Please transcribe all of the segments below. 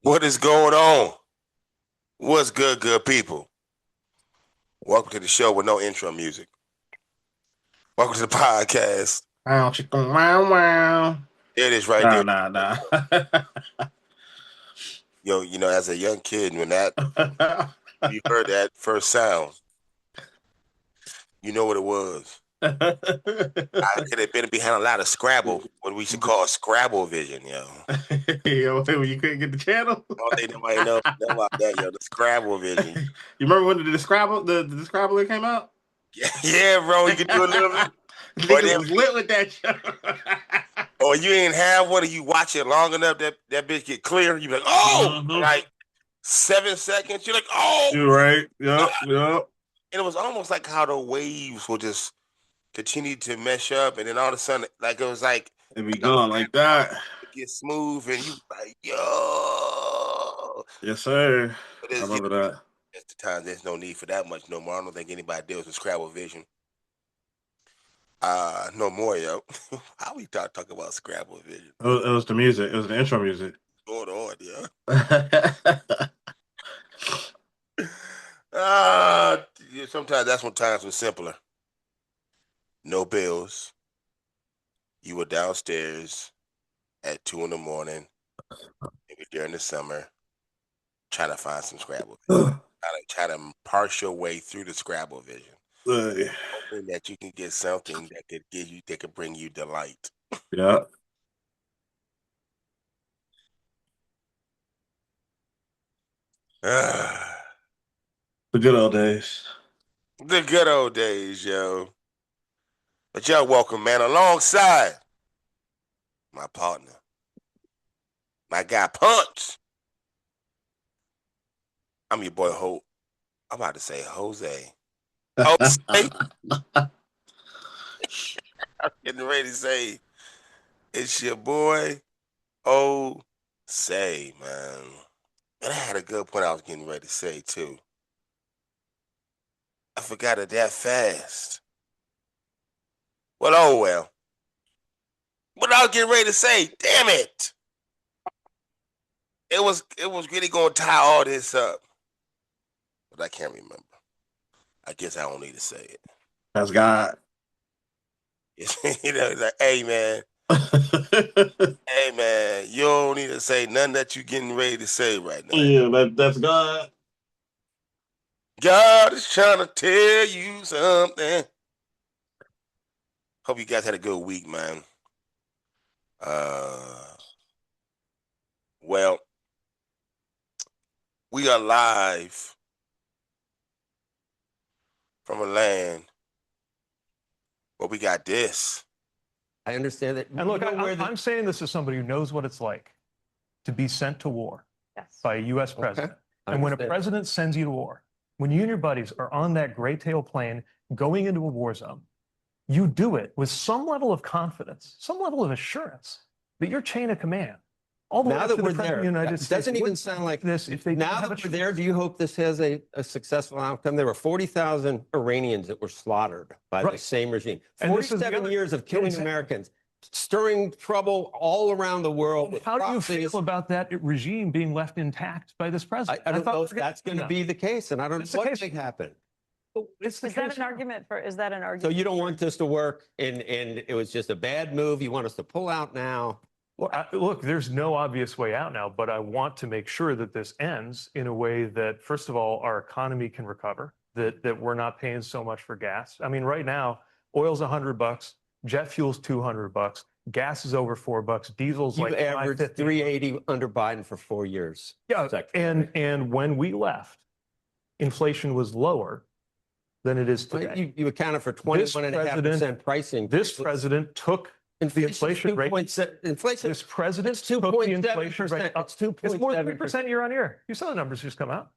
What is going on? What's good, good people? Welcome to the show with no intro music. Welcome to the podcast. Wow, chicken, wow, wow. There it is right Nah, there. nah, nah. Yo, as a young kid, when you heard that first sound, you know what it was. I could have been behind a lot of Scrabble, what we should call Scrabble vision, yo. Yo, you couldn't get the channel. I don't think nobody know about that, yo. The Scrabble vision. You remember when the Scrabble, the Scrabbler came out? Yeah, bro, you could do a little bit. Niggas was lit with that show. Or you ain't have one, and you watch it long enough that bitch get clear. You be like, oh, like 7 seconds. You're like, oh, you're right. Yep. And it was almost like how the waves will just continue to mesh up, and then all of a sudden, like it was like it be gone like that. It get smooth, and you like, yo. Yes, sir. I remember that. At the time, there's no need for that much no more. I don't think anybody deals with Scrabble Vision. No more, yo. How we talk about Scrabble Vision? It was the music. It was the intro music. Going on, yeah. Sometimes that's when times were simpler. No bills. You were downstairs at 2 a.m, maybe during the summer, trying to find some Scrabble. Try to parse your way through the Scrabble Vision. Hoping that you can get something that could bring you delight. Yeah. The good old days. The good old days, yo. But y'all welcome, man, alongside my partner, my guy Punch. I'm your boy Hope. I'm about to say Jose. Jose. I'm getting ready to say it's your boy Jose, man. And I had a good point I was getting ready to say too. I forgot it that fast. Well, oh well. What I was getting ready to say, damn it. It was really gonna tie all this up. But I can't remember. I guess I don't need to say it. That's God. He's like, hey man. Hey man, you don't need to say nothing that you're getting ready to say right now. Yeah, that's God. God is trying to tell you something. Hope you guys had a good week, man. Well, we are live from a land where we got this. I understand that. And look, I'm saying this as somebody who knows what it's like to be sent to war by a U.S. president. Okay. And when a president sends you to war, when you and your buddies are on that gray tail plane going into a war zone, you do it with some level of confidence, some level of assurance that your chain of command, all the way now up that to we're the President there, of the United States, doesn't even sound like this. If they now that we're there, do you hope this has a successful outcome? There were 40,000 Iranians that were slaughtered by the same regime. 47 years of killing Americans, stirring trouble all around the world. How do you feel about that regime being left intact by this president? I don't know if that's going to be the case, and I don't know what may happen. Is that an argument? So you don't want this to work, and it was just a bad move. You want us to pull out now. Well, look, there's no obvious way out now, but I want to make sure that this ends in a way that, first of all, our economy can recover, that we're not paying so much for gas. I mean, right now, oil's $100, jet fuel's $200, gas is over $4, diesel's like averaged $3.80 under Biden for 4 years. Yeah, and when we left, inflation was lower than it is today. You accounted for 21.5% pricing. This president took the inflation rate. Inflation. This president took the inflation rate up. It's more than 3% year on year. You saw the numbers just come out.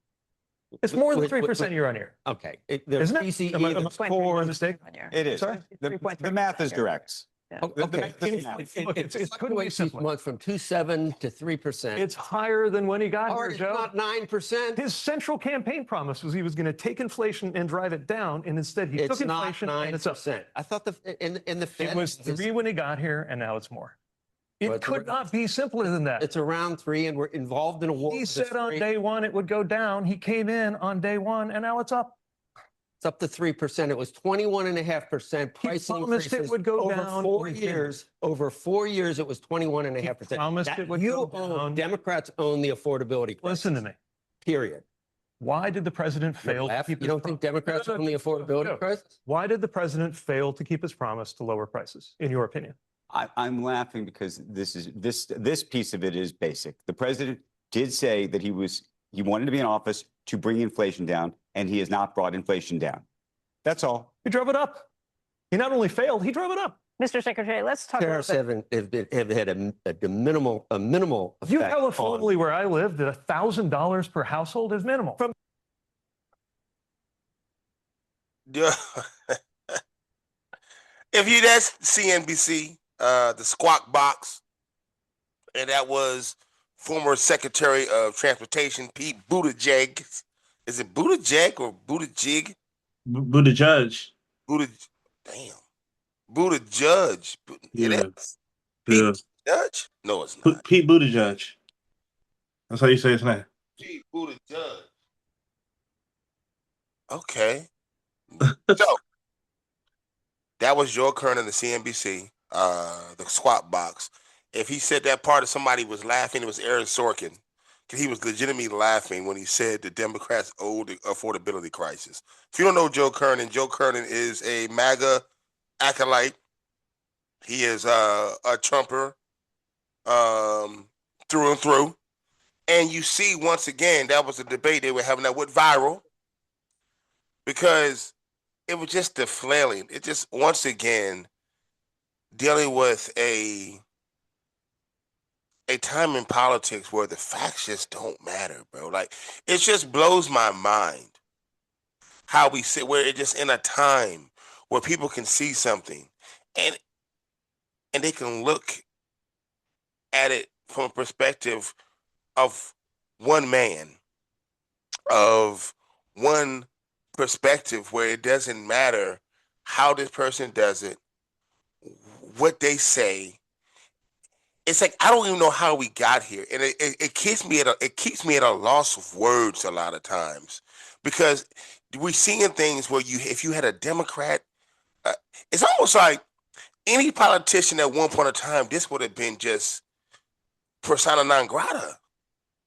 It's more than 3% year on year. Okay. Isn't it? Am I making a mistake? It is. Sorry? The math is correct. Yeah. Okay. It couldn't be simpler. From 2.7 to 3%. It's higher than when he got here, Joe. It's not 9%. His central campaign promise was he was going to take inflation and drive it down, and instead he took inflation and it's up. I thought in the Fed, it was 3 when he got here, and now it's more. It could not be simpler than that. It's around 3, and we're involved in a war. He with said a on straight- day one it would go down. He came in on day one, and now it's up. It's up to 3%. It was 21.5% price promised it increases would go over down, 4 and it didn't. years. Over 4 years, it was 21.5%. promised it would go down. Democrats own the affordability. Listen to crisis, me. Period. Why did the president You fail to laugh? keep You his don't think promise? Democrats own the affordability no. crisis? Why did the president fail to keep his promise to lower prices, in your opinion? I'm laughing because this piece of it is basic. The president did say that he wanted to be in office to bring inflation down, and he has not brought inflation down. That's all. He drove it up. He not only failed, he drove it up. Mr. Secretary, let's talk about Tariffs have had a minimal effect. You California, where I live, that $1,000 per household is minimal. Yeah. If you that's CNBC, the Squawk Box, and that was former Secretary of Transportation Pete Buttigieg. Is it Buttigieg or Buttigieg? Buttigieg. Damn. Buttigieg. Yeah. It is. Yeah. Judge? No, it's not. Pete Buttigieg. That's how you say his name. Pete Buttigieg. Okay. So that was Joe Kernan, the CNBC, the Squawk Box. If he said that part of somebody was laughing, it was Aaron Sorkin. Because he was legitimately laughing when he said the Democrats owed the affordability crisis. If you don't know Joe Kernan is a MAGA acolyte. He is a Trumper through and through. And you see, once again, that was a debate they were having that went viral because it was just the flailing. It just, once again, dealing with a time in politics where the facts just don't matter, bro. Like, it just blows my mind how we sit where it's just in a time where people can see something and they can look at it from a perspective of one man, of one perspective where it doesn't matter how this person does it, what they say. It's like I don't even know how we got here, and it keeps me at a loss of words a lot of times because we're seeing things where if you had a Democrat, it's almost like any politician at one point in time, this would have been just persona non grata.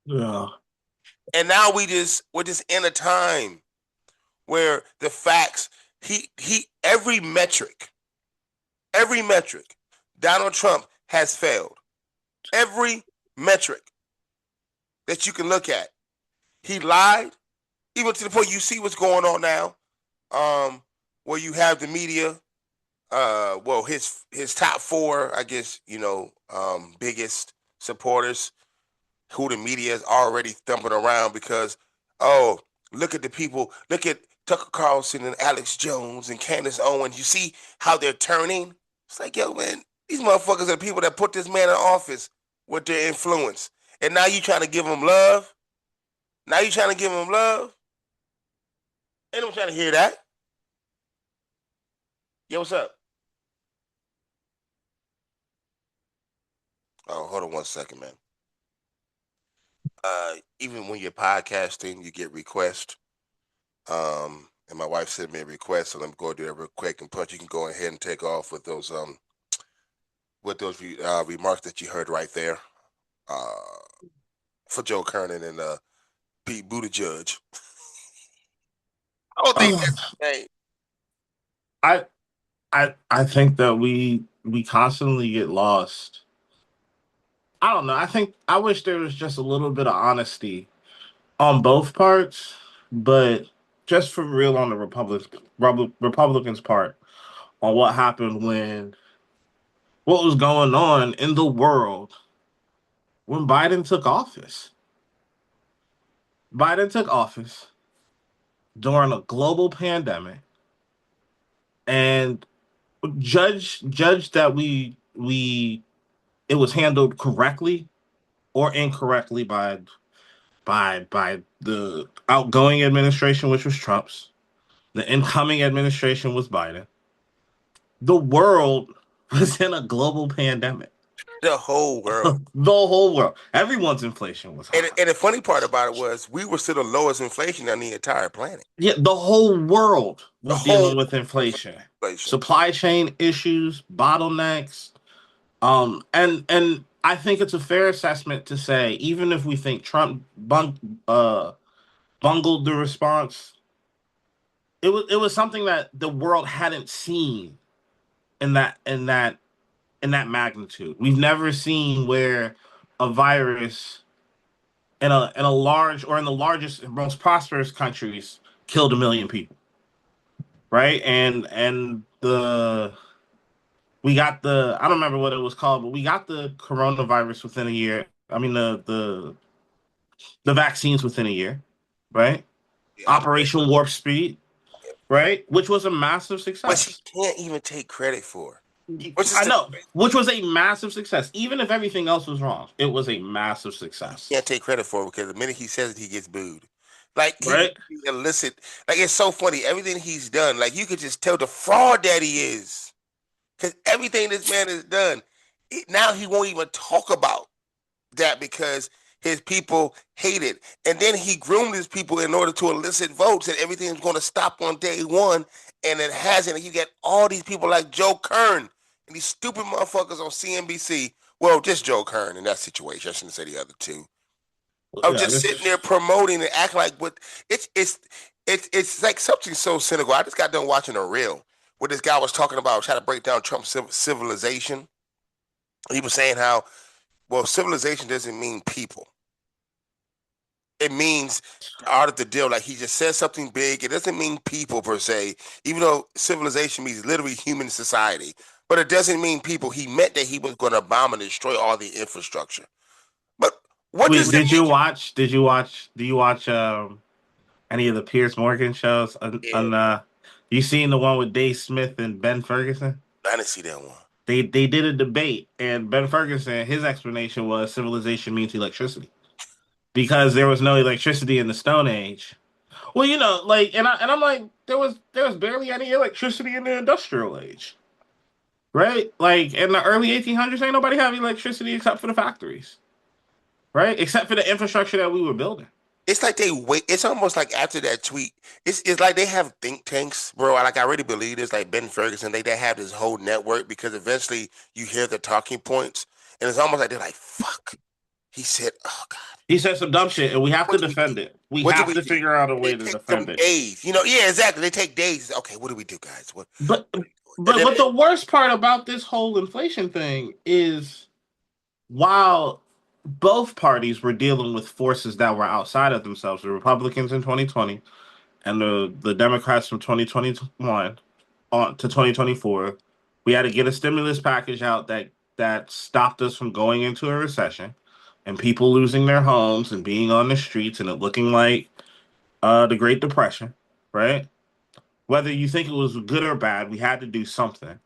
Yeah. And now we're just in a time where the facts, every metric, Donald Trump has failed. Every metric that you can look at, he lied, even to the point you see what's going on now, where you have the media, his top 4, I guess, biggest supporters, who the media is already thumping around because, look at the people, look at Tucker Carlson and Alex Jones and Candace Owens. You see how they're turning? It's like, yo, man, these motherfuckers are the people that put this man in office with their influence. And now you trying to give him love? Ain't no trying to hear that. Yo, what's up? Oh, hold on one second, man. Even when you're podcasting, you get requests. And my wife sent me a request, so let me go do that real quick. And plus, you can go ahead and take off with those remarks that you heard right there. For Joe Kernan and Pete Buttigieg. I don't think that's the name. I think that we constantly get lost. I don't know. I wish there was just a little bit of honesty on both parts, but just for real on the Republicans' part on what happened what was going on in the world when Biden took office. Biden took office during a global pandemic and judge that it was handled correctly or incorrectly by the outgoing administration, which was Trump's. The incoming administration was Biden. The world was in a global pandemic. The whole world. The whole world. Everyone's inflation was high. And the funny part about it was we were still the lowest inflation on the entire planet. Yeah, the whole world was The whole dealing with inflation. Supply chain issues, bottlenecks. And I think it's a fair assessment to say, even if we think Trump bungled the response, it was something that the world hadn't seen in that magnitude. We've never seen where a virus in a large or in the largest, most prosperous countries killed 1 million people, right? And we got I don't remember what it was called, but we got the coronavirus within a year. I mean the vaccines within a year, right? Yeah. Operation Warp Speed, right? Which was a massive success. But she can't even take credit for. I know, which was a massive success. Even if everything else was wrong, it was a massive success. He can't take credit for it because the minute he says it, he gets booed. Like, right? He illicit. Like, it's so funny. Everything he's done, like, you could just tell the fraud that he is. Because everything this man has done, now he won't even talk about that because his people hate it. And then he groomed his people in order to elicit votes, and everything's going to stop on day one, and it hasn't. And you get all these people like Joe Kern and these stupid motherfuckers on CNBC. Well, just Joe Kern in that situation. I shouldn't say the other two. I'm just sitting there promoting and acting like what it's like something so cynical. I just got done watching a reel where this guy was talking about trying to break down Trump's civilization. He was saying how, well, civilization doesn't mean people. It means art of the deal. Like, he just says something big. It doesn't mean people per se, even though civilization means literally human society. But it doesn't mean people. He meant that he was going to bomb and destroy all the infrastructure. But what do you watch any of the Piers Morgan shows? You seen the one with Dave Smith and Ben Ferguson? I didn't see that one. They did a debate, and Ben Ferguson, his explanation was civilization means electricity. Because there was no electricity in the Stone Age. Well, you know, like, and I'm like, there was barely any electricity in the Industrial Age. Right? Like, in the early 1800s, ain't nobody have electricity except for the factories. Right? Except for the infrastructure that we were building. It's like they wait. It's almost like after that tweet, it's like they have think tanks, bro. Like, I really believe this. Like Ben Ferguson, they have this whole network because eventually you hear the talking points, and it's almost like they're like, "Fuck." He said, "Oh God." He said some dumb shit, and we have to defend it. We have to figure out a way to defend it. Days, you know? Yeah, exactly. They take days. Okay, what do we do, guys? But the worst part about this whole inflation thing is, while both parties were dealing with forces that were outside of themselves, the Republicans in 2020 and the Democrats from 2021 on to 2024, we had to get a stimulus package out that stopped us from going into a recession and people losing their homes and being on the streets and it looking like the Great Depression, right? Whether you think it was good or bad, we had to do something.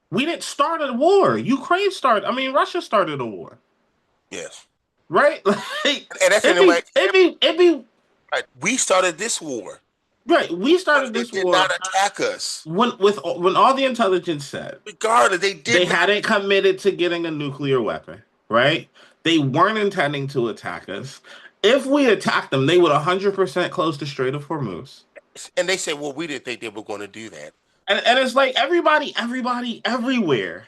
We didn't start a war. Russia started a war. Yes. Right? And that's it'd be right. We started this war. Right. We started this war. They did not attack us. When all the intelligence said, regardless, they hadn't committed to getting a nuclear weapon, right? They weren't intending to attack us. If we attacked them, they would 100% close the Strait of Hormuz. And they said, well, we didn't think they were going to do that. And it's like everybody everywhere.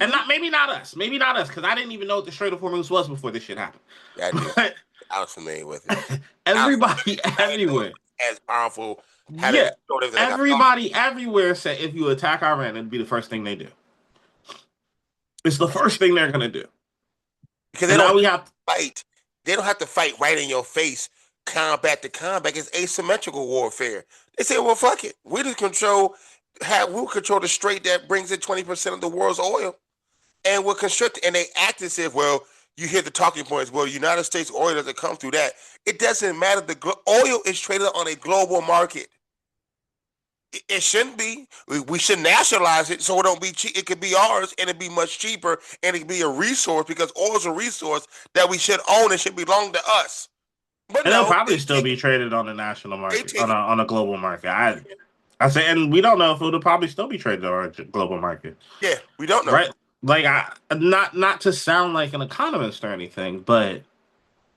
And maybe not us, because I didn't even know what the Strait of Hormuz was before this shit happened. Yeah, I did. I was familiar with it. Everybody everywhere. As powerful. Yeah. Everybody everywhere said if you attack Iran, it'd be the first thing they do. It's the first thing they're gonna do. Because they don't have to fight. They don't have to fight right in your face, combat to combat. It's asymmetrical warfare. They say, well, fuck it. We'll control the strait that brings in 20% of the world's oil. And we'll construct it. And they act as if, well, you hear the talking points. Well, United States oil doesn't come through that. It doesn't matter. The oil is traded on a global market. It shouldn't be. We should nationalize it so it don't be cheap. It could be ours and it'd be much cheaper and it could be a resource because oil is a resource that we should own and should belong to us. But it'll probably still be traded on the national market, on a global market. I say, and we don't know if it'll probably still be traded on a global market. Yeah, we don't know. Right? like not to sound like an economist or anything, but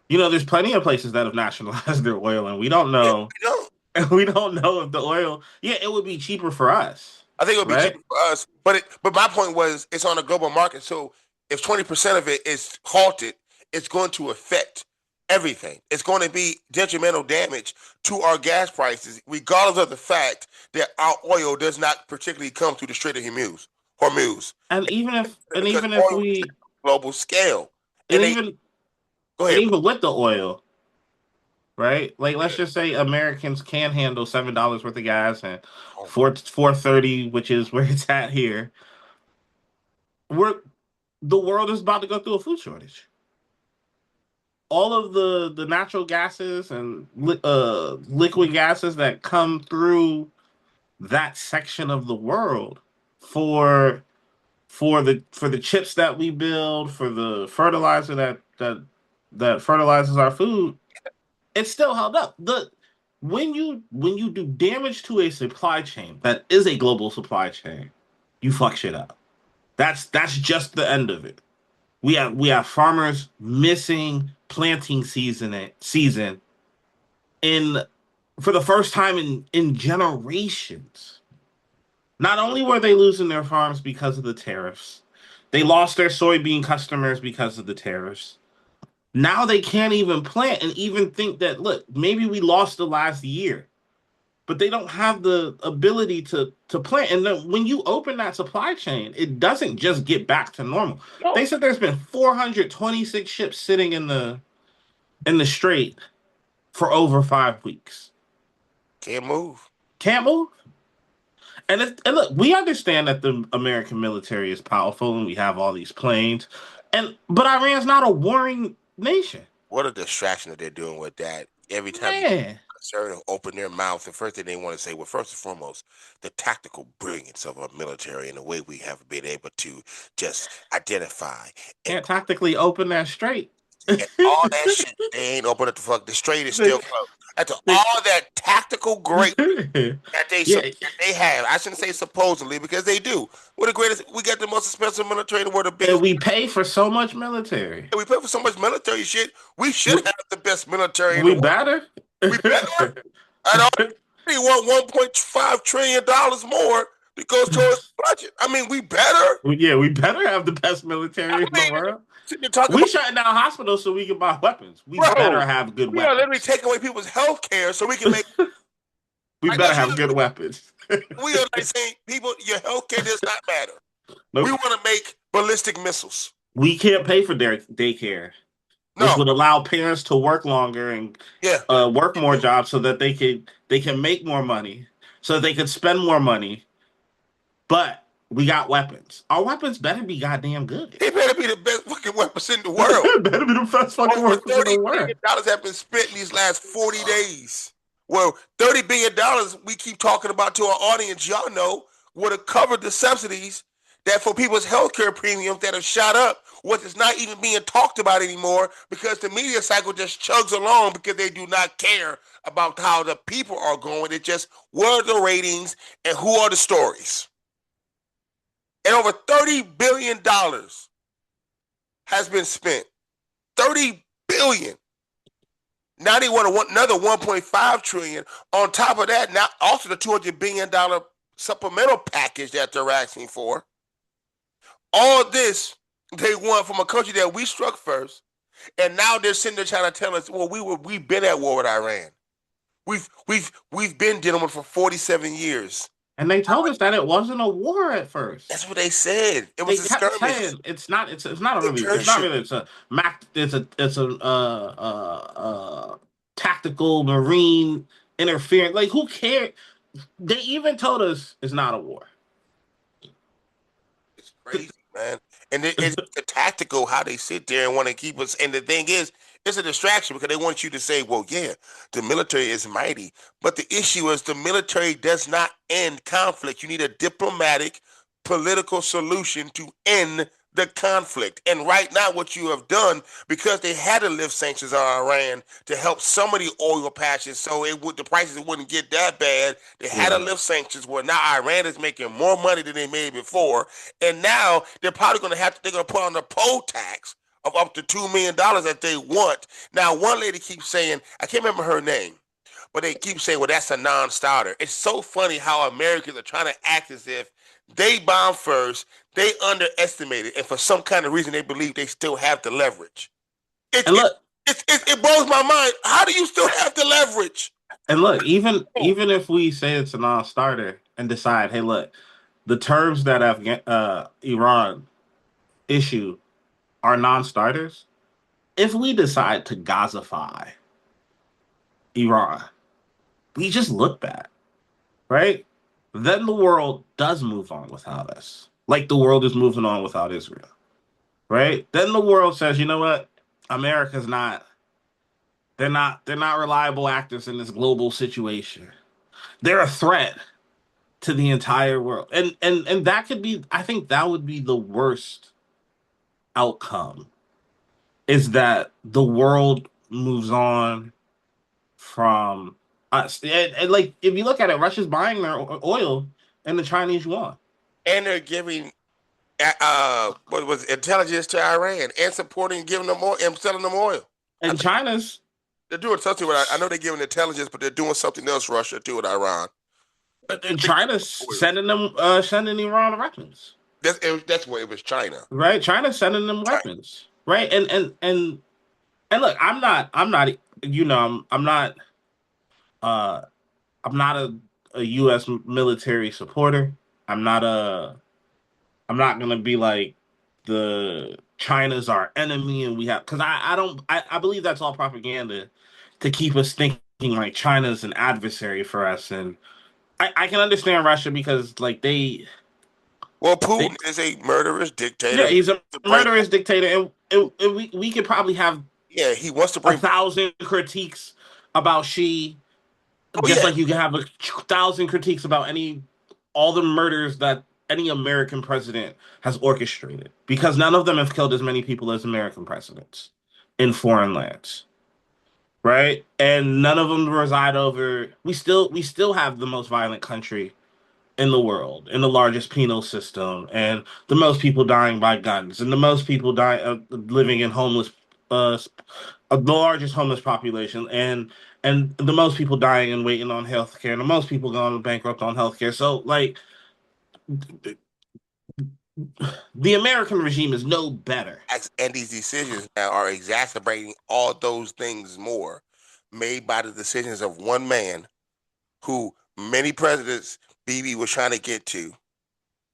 there's plenty of places that have nationalized their oil, and we don't Yeah, know. we don't. And we don't know if the oil. Yeah, it would be cheaper for us. I think it would be right? cheaper for us, but my point was it's on a global market. So if 20% of it is halted, it's going to affect everything. It's going to be detrimental damage to our gas prices, regardless of the fact that our oil does not particularly come through the Strait of Hormuz. And even if Because oil is a global scale, and and they even go and ahead. even with the oil, right? Like let's just say Americans can handle $7 worth of gas and 4.30, which is where it's at here. The world is about to go through a food shortage. All of the natural gases and liquid gases that come through that section of the world for the chips that we build, for the fertilizer that fertilizes our food, it's still held up. When you do damage to a supply chain that is a global supply chain, you fuck shit up. That's just the end of it. We have farmers missing planting season in for the first time in generations. Not only were they losing their farms because of the tariffs, they lost their soybean customers because of the tariffs. Now they can't even plant and even think that, look, maybe we lost the last year, but they don't have the ability to plant. And then when you open that supply chain, it doesn't just get back to normal. No. They said there's been 426 ships sitting in the strait for over 5 weeks. Can't move. And look, we understand that the American military is powerful and we have all these planes, but Iran's not a warring nation. What a distraction that they're doing with that. Every time you concerned open their mouth, the first thing they want to say, well, first and foremost, the tactical brilliance of our military and the way we have been able to just identify. Can't tactically open that strait. And all that shit, they ain't open it the fuck. The strait is still closed. After all that tactical greatness that they have, I shouldn't say supposedly because they do. We're the greatest. We got the most expensive military in the world. And we pay for so much military. And we pay for so much military shit. We should have the best military in the world. Better. We better. I want $1.5 trillion more that goes towards the budget. I mean, we better. Yeah, we better have the best military in the world. We shutting down hospitals so we can buy weapons. We better have good weapons. We are literally taking away people's health care so we can make. We better have good weapons. We are like saying, people, your health care does not matter. Nope. We want to make ballistic missiles. We can't pay for their daycare. No. Which would allow parents to work longer and work more jobs so that they can make more money, so that they can spend more money. But we got weapons. Our weapons better be goddamn good. They better be the best fucking weapons in the world. Better be the best fucking weapons in the world. $30 billion have been spent in these last 40 days. Well, $30 billion we keep talking about to our audience, y'all know, would have covered the subsidies that for people's healthcare premiums that have shot up, what is not even being talked about anymore because the media cycle just chugs along because they do not care about how the people are going. It's just what are the ratings and who are the stories. And over $30 billion has been spent. $30 billion. Now they want another $1.5 trillion. On top of that, now also the $200 billion supplemental package that they're asking for. All this they want from a country that we struck first, and now they're sitting there trying to tell us, well, we've been at war with Iran. We've been dealing with it for 47 years. And they told us that it wasn't a war at first. That's what they said. It was a skirmish. It's not a tactical marine interference. Like, who cares? They even told us it's not a war. It's crazy, man. And it's tactical how they sit there and want to keep us. And the thing is, it's a distraction because they want you to say, well, yeah, the military is mighty. But the issue is the military does not end conflict. You need a diplomatic, political solution to end the conflict. And right now, what you have done, because they had to lift sanctions on Iran to help some of the oil patches, so the prices wouldn't get that bad. They had to lift sanctions where now Iran is making more money than they made before, and now they're probably going to they're going to put on the poll tax of up to $2 million that they want. Now, one lady keeps saying, I can't remember her name, but they keep saying, well, that's a non-starter. It's so funny how Americans are trying to act as if they bomb first, they underestimate it, and for some kind of reason they believe they still have the leverage. It blows my mind. How do you still have the leverage? And look, even if we say it's a non-starter and decide, hey, look, the terms that Iran issue are non-starters, if we decide to Gazify Iran, we just look bad, right? Then the world does move on without us, like the world is moving on without Israel, right? Then the world says, you know what? America's not, they're not reliable actors in this global situation. They're a threat to the entire world. And that could be, I think that would be the worst outcome, is that the world moves on from us. And like, if you look at it, Russia's buying their oil in the Chinese yuan. And they're giving what was intelligence to Iran and supporting, giving them oil and selling them oil. And China's, they're doing something with, I know they're giving intelligence, but they're doing something else, Russia, too, with Iran. And China's sending Iran weapons. That's what it was, China. Right? China's sending them weapons. Right? And look, I'm not a US military supporter. I'm not gonna be like the China's our enemy and we have, because I believe that's all propaganda to keep us thinking like China's an adversary for us. And I can understand Russia because like Putin is a murderous dictator. Yeah, he's a murderous dictator, and we could probably have he wants to bring 1,000 critiques about Xi, like you can have 1,000 critiques about all the murders that any American president has orchestrated, because none of them have killed as many people as American presidents in foreign lands, right? And none of them reside over. We still have the most violent country in the world, in the largest penal system, and the most people dying by guns, and the most people living in homeless, the largest homeless population, and the most people dying and waiting on healthcare, and the most people going bankrupt on healthcare. So, like, the American regime is no better. And these decisions now are exacerbating all those things more, made by the decisions of one man who many presidents BB was trying to get to.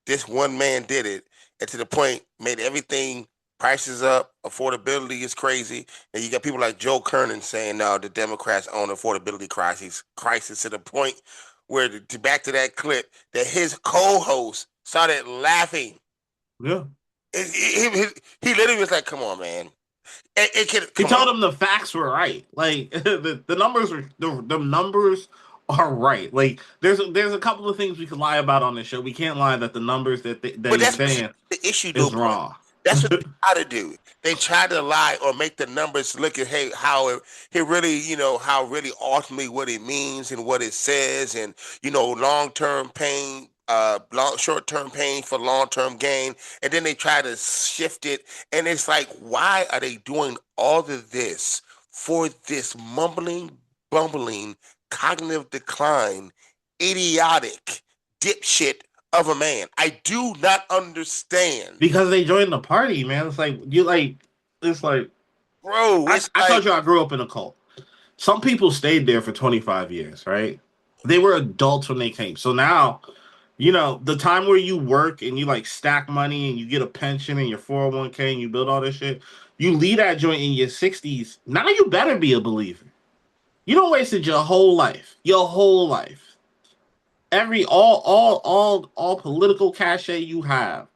This one man did it, and to the point made everything, prices up, affordability is crazy. And you got people like Joe Kernan saying, no, the Democrats own affordability crisis to the point where, back to that clip, that his co-host started laughing. Yeah. He literally was like, come on, man. He told him the facts were right. Like the numbers are right. Like there's a couple of things we could lie about on this show. We can't lie that the numbers that he's saying the issue is wrong. That's what they try to do. They try to lie or make the numbers look at how it really, how really ultimately what it means and what it says, and long-term pain, short-term pain for long-term gain, and then they try to shift it, and it's like, why are they doing all of this for this mumbling, bumbling, cognitive decline, idiotic dipshit of a man? I do not understand. Because they joined the party, man. It's like bro. I told you I grew up in a cult. Some people stayed there for 25 years, right? They were adults when they came. So now, the time where you work and you like stack money and you get a pension and your 401k and you build all this shit, you leave that joint in your 60s. Now you better be a believer. You don't wasted your whole life. All political cachet you have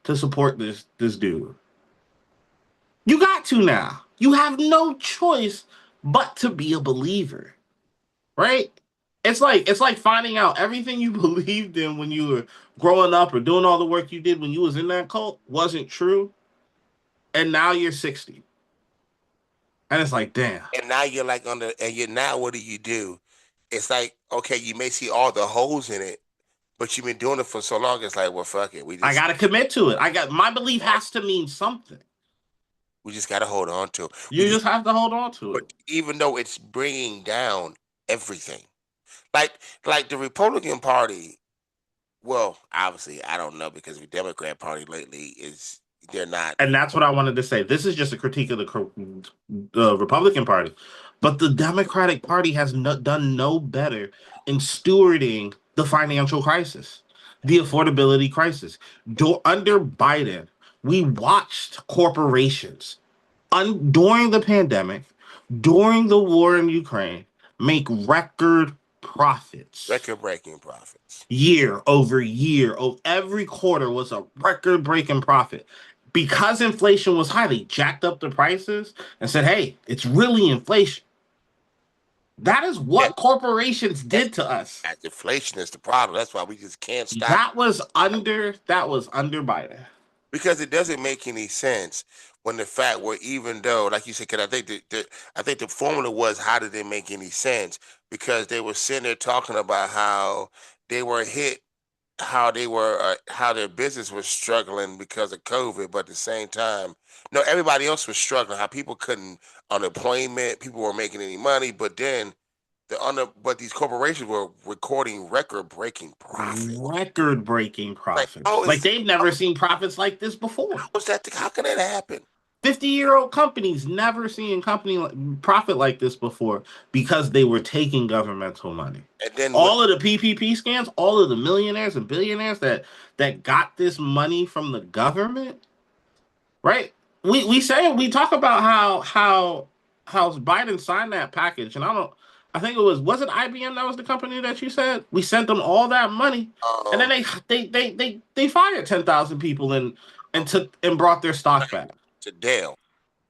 to support this dude. You got to now. You have no choice but to be a believer, right? It's like finding out everything you believed in when you were growing up or doing all the work you did when you was in that cult wasn't true. and now you're 60. And it's like, damn. And now you're like now what do? It's like, okay, you may see all the holes in it, but you've been doing it for so long. It's like, well, fuck it. I got to commit to it. My belief has to mean something. We just got to hold on to it. You just have to hold on to it. But even though it's bringing down everything, like the Republican Party, well, obviously, I don't know, because the Democrat Party lately they're not. And that's what I wanted to say. This is just a critique of the Republican Party. But the Democratic Party has done no better in stewarding the financial crisis, the affordability crisis. Under Biden, we watched corporations during the pandemic, during the war in Ukraine, make record profits. Record-breaking profits. Year over year. Every quarter was a record-breaking profit. Because inflation was high, they jacked up the prices and said, hey, it's really inflation. That is what corporations did to us. Inflation is the problem. That's why we just can't stop. That was under Biden. Because it doesn't make any sense when the fact where, even though, like you said, because I think the formula was, how did it make any sense? Because they were sitting there talking about how they were hit, how their business was struggling because of COVID, but at the same time, no, everybody else was struggling. How people couldn't, unemployment, people weren't making any money, but then but these corporations were recording record-breaking profits. Record-breaking profits. Like they've never seen profits like this before. How can that happen? 50-year-old companies never seen profit like this before, because they were taking governmental money. And then all of the PPP scams, all of the millionaires and billionaires that got this money from the government, right? We talk about how Biden signed that package, and I think it was it IBM that was the company that you said? We sent them all that money, and then they fired 10,000 people and brought their stock back. To Dell.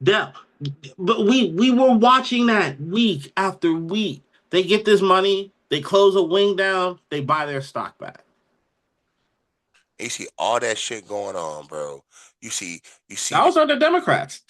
But we were watching that week after week. They get this money, they close a wing down, they buy their stock back. You see all that shit going on, bro. You see. That was under Democrats.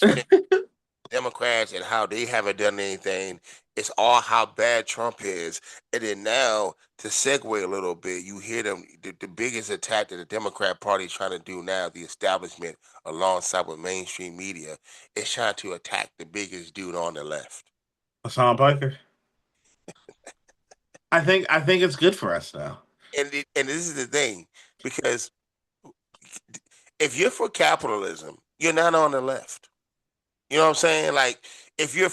Democrats, and how they haven't done anything. It's all how bad Trump is. And then now, to segue a little bit, you hear them, the biggest attack that the Democrat Party is trying to do now, the establishment, alongside with mainstream media, is trying to attack the biggest dude on the left. Hassan Piker. I think it's good for us now. And this is the thing, because if you're for capitalism, you're not on the left. You know what I'm saying? Like, if you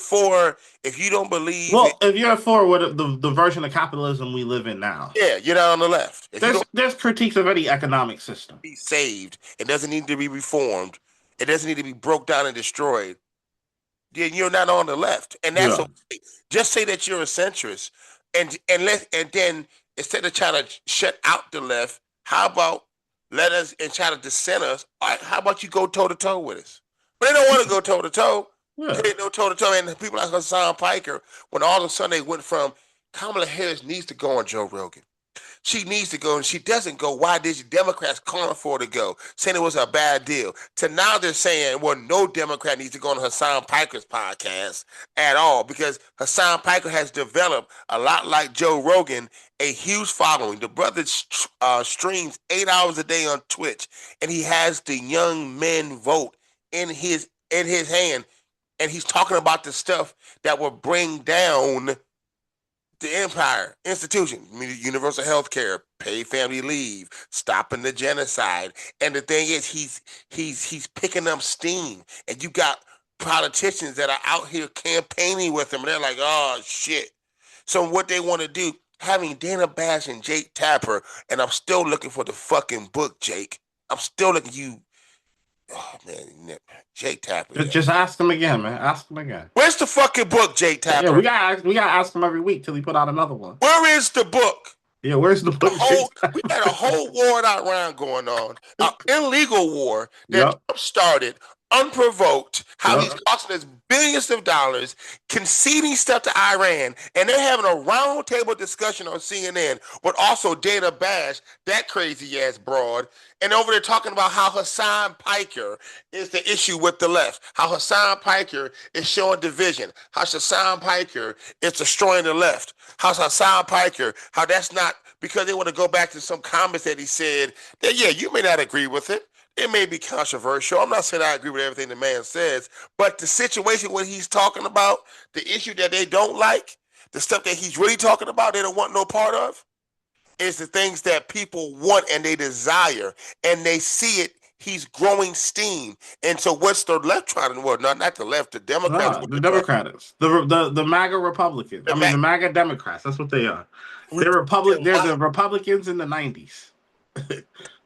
don't believe... Well, if you're for the version of capitalism we live in now. Yeah, you're not on the left. There's critiques of any economic system. Be saved. It doesn't need to be reformed. It doesn't need to be broke down and destroyed. Then you're not on the left. And that's okay. Just say that you're a centrist. And then, instead of trying to shut out the left, how about let us and try to dissent us? All right, how about you go toe-to-toe with us? But they don't want to go toe-to-toe. Yeah. They didn't know toe-to-toe. And people like Hassan Piker, when all of a sudden they went from, Kamala Harris needs to go on Joe Rogan. She needs to go, and she doesn't go. Why did you Democrats calling for her to go, saying it was a bad deal? To now they're saying, well, no Democrat needs to go on Hassan Piker's podcast at all, because Hassan Piker has developed, a lot like Joe Rogan, a huge following. The brother streams 8 hours a day on Twitch, and he has the young men vote in his hand, and he's talking about the stuff that will bring down the empire institution, universal health care, paid family leave, stopping the genocide. And the thing is, he's picking up steam, and you got politicians that are out here campaigning with him, and they're like, oh shit. So what they want to do, having Dana Bash and Jake Tapper, and I'm still looking for the fucking book, Jake. I'm still looking at you. Oh man, Jake Tapper. Just ask him again, man. Ask him again. Where's the fucking book, Jake Tapper? Yeah, we gotta ask him every week till he put out another one. Where is the book? Yeah, where's the book? We had a whole war out around going on, an illegal war that Trump started unprovoked. How he's costing us billions of dollars, conceding stuff to Iran, and they're having a roundtable discussion on CNN with also Dana Bash, that crazy ass broad, and over there talking about how Hassan Piker is the issue with the left, how Hassan Piker is showing division, how Hassan Piker is destroying the left, how Hassan Piker, how that's not because they want to go back to some comments that he said that, yeah, you may not agree with it. It may be controversial. I'm not saying I agree with everything the man says, but the situation what he's talking about, the issue that they don't like, the stuff that he's really talking about, they don't want no part of, is the things that people want and they desire, and they see it. He's growing steam, and so what's the left trying to? Well, not the left, the Democrats. No, the Democrats, the MAGA Republicans. The MAGA Democrats. That's what they are. They're They're the Republicans in the '90s.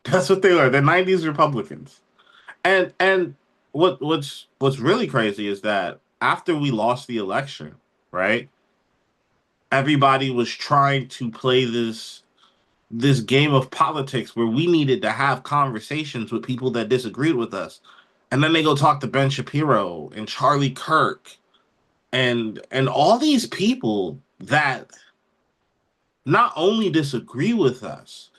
That's what they are. The '90s Republicans. And what's really crazy is that after we lost the election, right? Everybody was trying to play this game of politics where we needed to have conversations with people that disagreed with us. And then they go talk to Ben Shapiro and Charlie Kirk and all these people that not only disagree with us,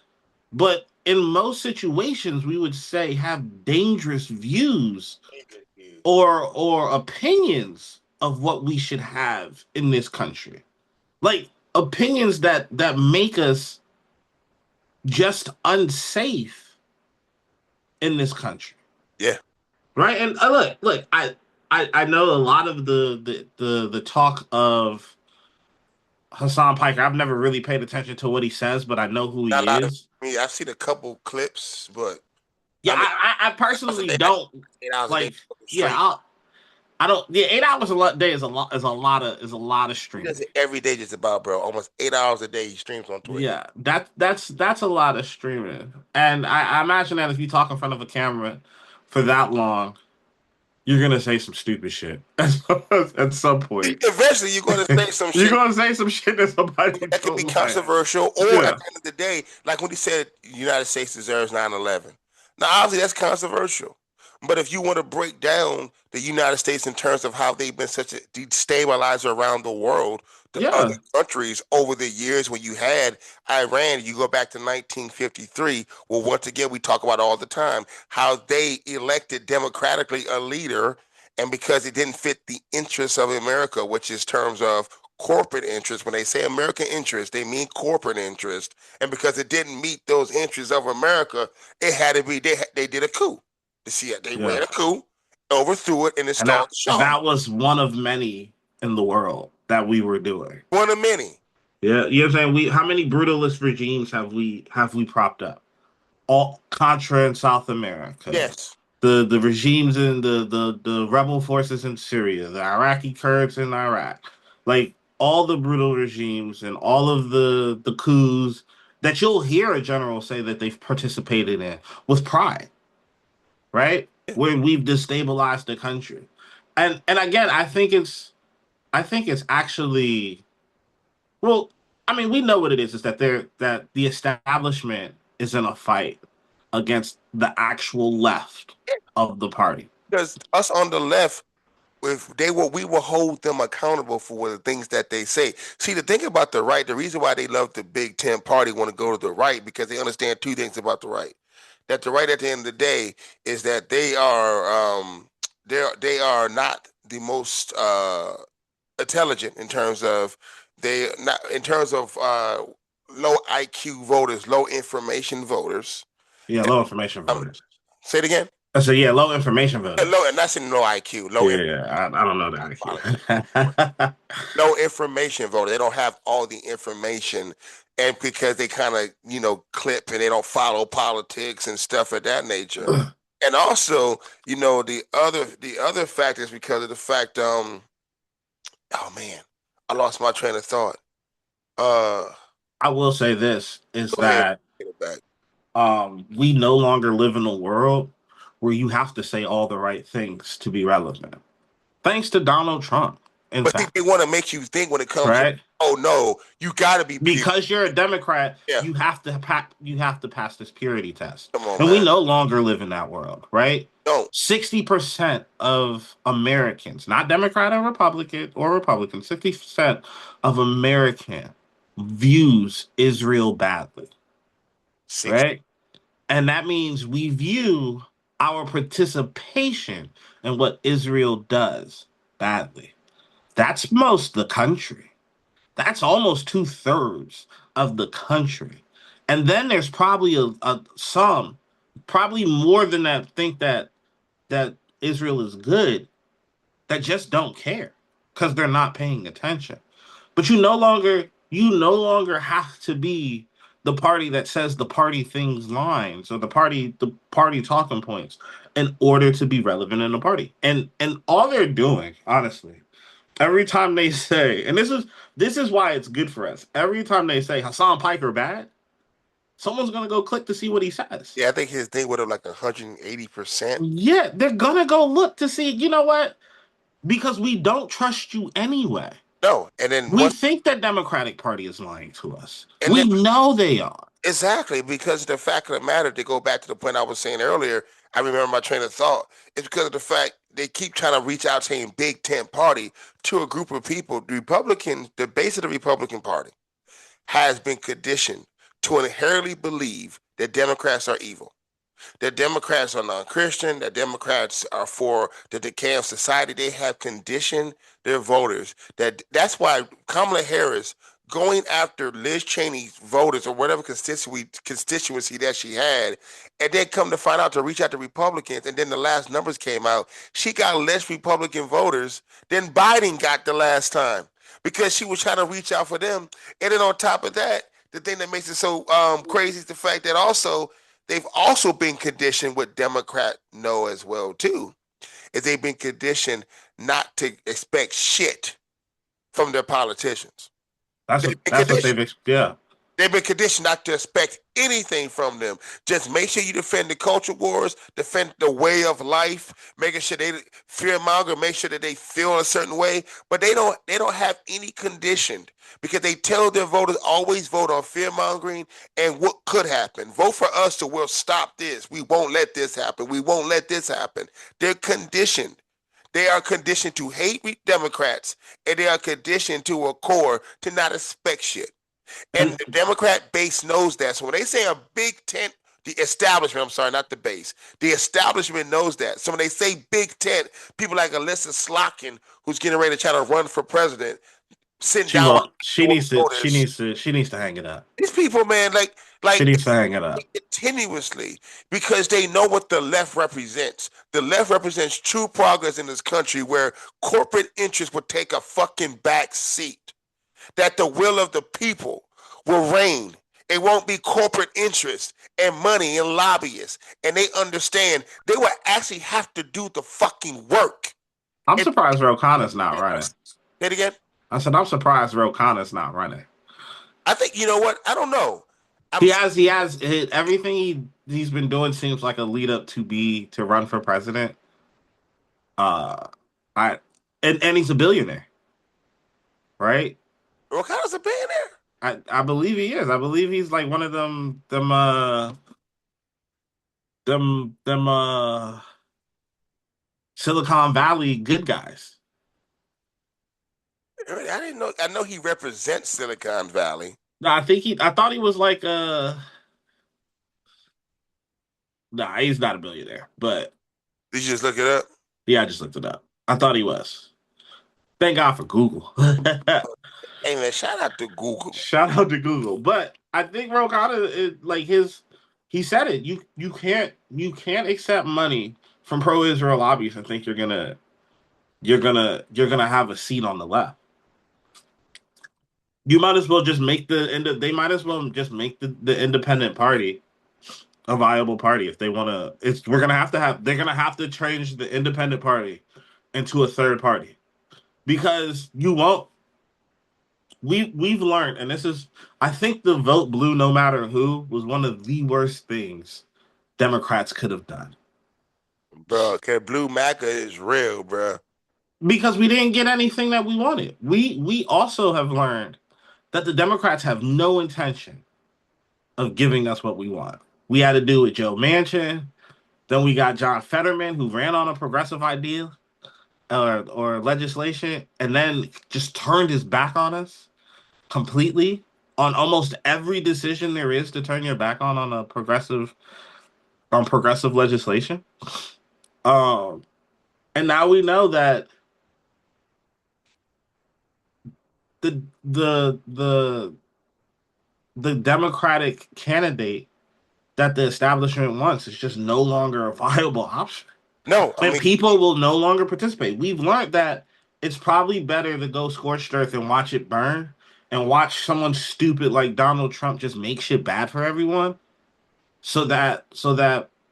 but in most situations we would say have dangerous views or opinions of what we should have in this country. Like opinions that make us just unsafe in this country. Yeah. Right. And look, I know a lot of the talk of Hassan Piker. I've never really paid attention to what he says, but I know who he is. I've seen a couple clips, but yeah, I personally don't like. Yeah, I don't. Yeah, 8 hours a day is a lot of streaming. He does it every day, just about, bro. Almost 8 hours a day he streams on Twitch. Yeah, that's a lot of streaming, and I imagine that if you talk in front of a camera for that long, you're gonna say some stupid shit at some point. Eventually, you're gonna say some shit. You're gonna say some shit that somebody that could be controversial, or at the end of the day, like when he said, "The United States deserves 9/11." Now, obviously, that's controversial. But if you want to break down the United States in terms of how they've been such a destabilizer around the world, the other countries over the years, when you had Iran, you go back to 1953. Well, once again, we talk about all the time how they elected democratically a leader, and because it didn't fit the interests of America, which is terms of corporate interest. When they say American interest, they mean corporate interest, and because it didn't meet those interests of America, it had to be they did a coup. They ran a coup, overthrew it, and installed the Shah. That was one of many in the world that we were doing. One of many. Yeah, you know what I'm saying? How many brutalist regimes have we propped up? All Contra in South America. Yes. The regimes in the rebel forces in Syria, the Iraqi Kurds in Iraq, like all the brutal regimes and all of the coups that you'll hear a general say that they've participated in with pride. Right? Where we've destabilized the country. And again, I think it's actually, well, I mean, we know what it is that the establishment is in a fight against the actual left of the party. Because us on the left, we will hold them accountable for the things that they say. See, the thing about the right, the reason why they love the Big Tent party, want to go to the right, because they understand two things about the right. That the right at the end of the day is that they are not the most intelligent in terms of low IQ voters, low information voters. Yeah, low information voters. Say it again. I said, yeah, low information voters. Low, and that's in low IQ. Low. I don't know that IQ. Low information voter. They don't have all the information. And because they kind of, clip and they don't follow politics and stuff of that nature. And also, the other fact is because of the fact, oh man, I lost my train of thought. I will say this is that we no longer live in a world where you have to say all the right things to be relevant. Thanks to Donald Trump. But they want to make you think when it comes to, oh no, you got to be because you're a Democrat. Yeah. You have to pass this purity test, Come on, and man. we no longer live in that world, right? Don't. 60% of Americans, not Democrat or Republican, 60% of American views Israel badly, 60. right? And that means we view our participation in what Israel does badly. That's most the country. That's almost 2/3 of the country. And then there's probably some, probably more than that, think that Israel is good, that just don't care because they're not paying attention. But you no longer have to be the party that says the party things lines or the party talking points in order to be relevant in the party. And all they're doing, honestly, every time they say, and this is why it's good for us. Every time they say Hassan Piker bad, someone's gonna go click to see what he says. Yeah, I think his thing would have like 180%. Yeah, they're gonna go look to see, you know what? Because we don't trust you anyway. No, and then We think that Democratic Party is lying to us. And We then- know they are. exactly, because the fact of the matter, to go back to the point I was saying earlier, I remember my train of thought. It's because of the fact they keep trying to reach out saying big tent party to a group of people. The Republicans, the base of the Republican Party, has been conditioned to inherently believe that Democrats are evil, that Democrats are non-Christian, that Democrats are for the decay of society. They have conditioned their voters. That's why Kamala Harris going after Liz Cheney's voters or whatever constituency that she had, and then come to find out to reach out to Republicans, and then the last numbers came out, she got less Republican voters than Biden got the last time because she was trying to reach out for them. And then on top of that, the thing that makes it so crazy is the fact that also they've also been conditioned what Democrat know as well too, is they've been conditioned not to expect shit from their politicians. That's what yeah. They've been conditioned not to expect anything from them. Just make sure you defend the culture wars, defend the way of life, making sure they fearmonger, make sure that they feel a certain way. But they don't have any conditioned, because they tell their voters always vote on fearmongering and what could happen. Vote for us, so we'll stop this. We won't let this happen. We won't let this happen. They're conditioned. They are conditioned to hate Democrats, and they are conditioned to a core to not expect shit. And the Democrat base knows that. So when they say a big tent, the establishment, I'm sorry, not the base, the establishment knows that. So when they say big tent, people like Alyssa Slotkin, who's getting ready to try to run for president, she needs to hang it up. These people, man, like she needs to hang it up continuously, because they know what the left represents. The left represents true progress in this country, where corporate interests would take a fucking back seat, that the will of the people will reign. It won't be corporate interests and money and lobbyists. And they understand they will actually have to do the fucking work. I'm surprised Ro Khanna's not running. Say it again. I said, I'm surprised Ro Khanna's not running. I think, you know what? I don't know. He has everything he's been doing seems like a lead up to run for president. And he's a billionaire, right? Ro Khanna's a billionaire. I believe he is. I believe he's like one of them Silicon Valley good guys. I didn't know. I know he represents Silicon Valley. No, I thought he was like nah, he's not a billionaire, but Did you just look it up? Yeah, I just looked it up. I thought he was. Thank God for Google. Hey man, shout out to Google. Shout out to Google. But I think Ro Khanna is like he said it. You can't accept money from pro-Israel lobbyists and think you're gonna have a seat on the left. You might as well just make they might as well just make the independent party a viable party if they want to. They're gonna have to change the independent party into a third party, because you won't. We've learned, and I think the vote blue no matter who was one of the worst things Democrats could have done. Bro, okay, blue MAGA is real, bro. Because we didn't get anything that we wanted. We also have learned that the Democrats have no intention of giving us what we want. We had to do with Joe Manchin, Then we got John Fetterman, who ran on a progressive idea or legislation, and then just turned his back on us completely on almost every decision there is to turn your back on a progressive legislation. And now we know that the Democratic candidate that the establishment wants is just no longer a viable option. No, And people will no longer participate. We've learned that it's probably better to go scorched earth and watch it burn and watch someone stupid like Donald Trump just make shit bad for everyone so that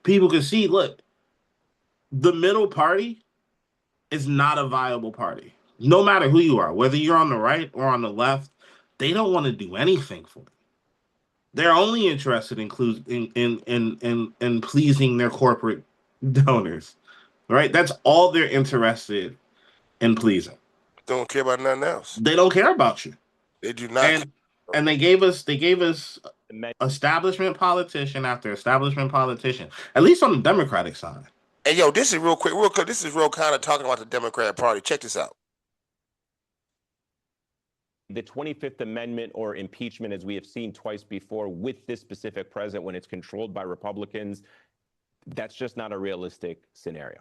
people can see, look, the middle party is not a viable party. No matter who you are, whether you're on the right or on the left, they don't want to do anything for you. They're only interested in pleasing their corporate donors, right? That's all they're interested in pleasing. Don't care about nothing else. They don't care about you. They do not. And they gave us establishment politician after establishment politician, at least on the Democratic side. And yo, this is real quick. This is real kind of talking about the Democrat Party. Check this out. The 25th Amendment or impeachment, as we have seen twice before with this specific president, when it's controlled by Republicans, that's just not a realistic scenario.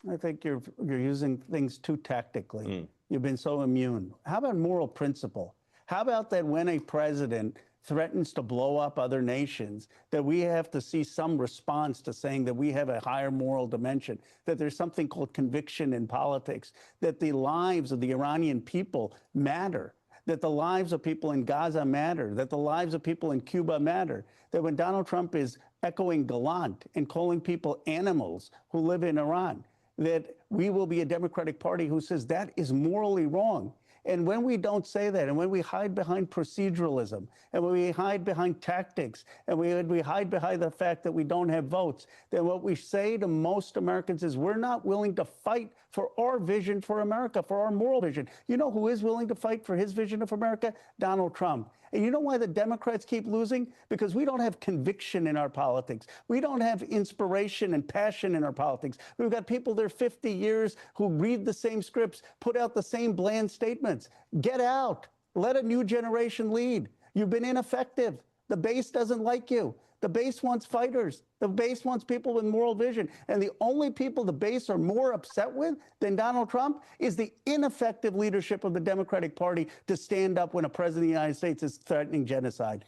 I think you're using things too tactically. You've been so immune. How about moral principle? How about that when a president threatens to blow up other nations, that we have to see some response to saying that we have a higher moral dimension, that there's something called conviction in politics, that the lives of the Iranian people matter, that the lives of people in Gaza matter, that the lives of people in Cuba matter, that when Donald Trump is echoing Gallant and calling people animals who live in Iran, that we will be a Democratic Party who says that is morally wrong. And when we don't say that, and when we hide behind proceduralism, and when we hide behind tactics, and we hide behind the fact that we don't have votes, then what we say to most Americans is we're not willing to fight for our vision for America, for our moral vision. You know who is willing to fight for his vision of America? Donald Trump. And you know why the Democrats keep losing? Because we don't have conviction in our politics. We don't have inspiration and passion in our politics. We've got people there 50 years who read the same scripts, put out the same bland statements. Get out. Let a new generation lead. You've been ineffective. The base doesn't like you. The base wants fighters. The base wants people with moral vision. And the only people the base are more upset with than Donald Trump is the ineffective leadership of the Democratic Party to stand up when a president of the United States is threatening genocide.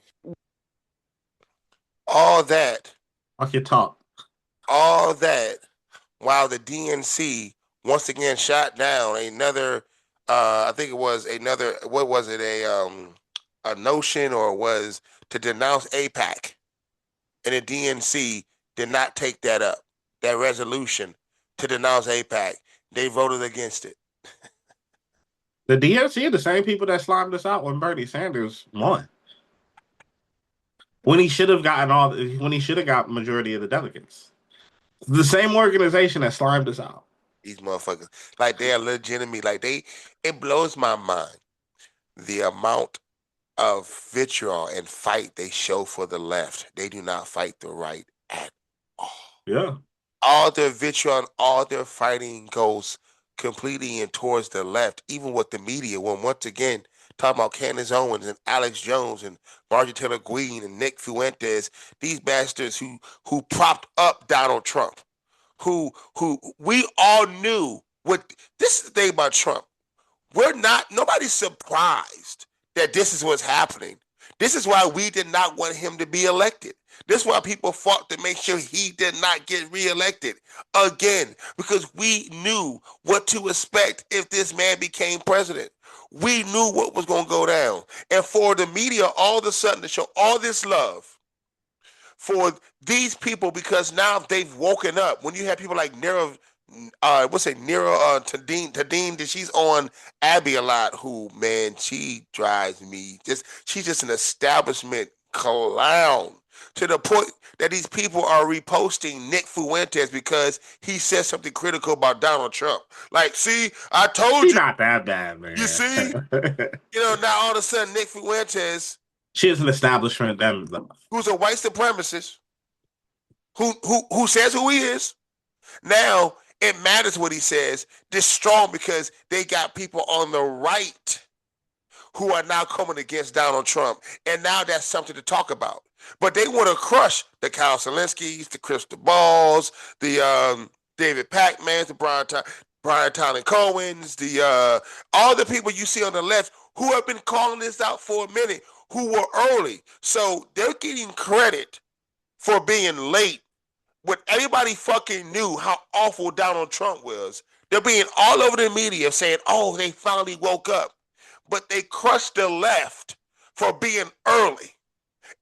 All that. Walk your talk. All that while the DNC once again shot down another, I think it was another, what was it, a notion or was to denounce AIPAC. And the DNC did not take that up, that resolution to denounce AIPAC. They voted against it. The DNC are the same people that slimed us out when Bernie Sanders won. When he should have got majority of the delegates. The same organization that slimed us out. These motherfuckers, like they are legitimate. Like it blows my mind the amount of vitriol and fight they show for the left. They do not fight the right at all. Yeah. All their vitriol, all their fighting goes completely in towards the left, even with the media. When once again, talking about Candace Owens and Alex Jones and Marjorie Taylor Greene and Nick Fuentes, these bastards who propped up Donald Trump, who we all knew what this is the thing about Trump. Nobody's surprised that this is what's happening. This is why we did not want him to be elected. This is why people fought to make sure he did not get reelected again, because we knew what to expect if this man became president. We knew what was going to go down. And for the media all of a sudden to show all this love for these people, because now they've woken up. When you have people like Nira Tadine, she's on Abby a lot, who, man, she drives me. She's just an establishment clown to the point that these people are reposting Nick Fuentes because he said something critical about Donald Trump. Like, see, I told She's you. Not that bad, man. You see? Now all of a sudden Nick Fuentes, she is an establishment, who's a white supremacist, who says who he is. Now it matters what he says. This strong because they got people on the right who are now coming against Donald Trump. And now that's something to talk about. But they want to crush the Kyle Selinskys, the Crystal Balls, the David Pacmans, the Brian Tyler Cohens, the all the people you see on the left who have been calling this out for a minute, who were early. So they're getting credit for being late when everybody fucking knew how awful Donald Trump was. They're being all over the media saying, oh, they finally woke up. But they crushed the left for being early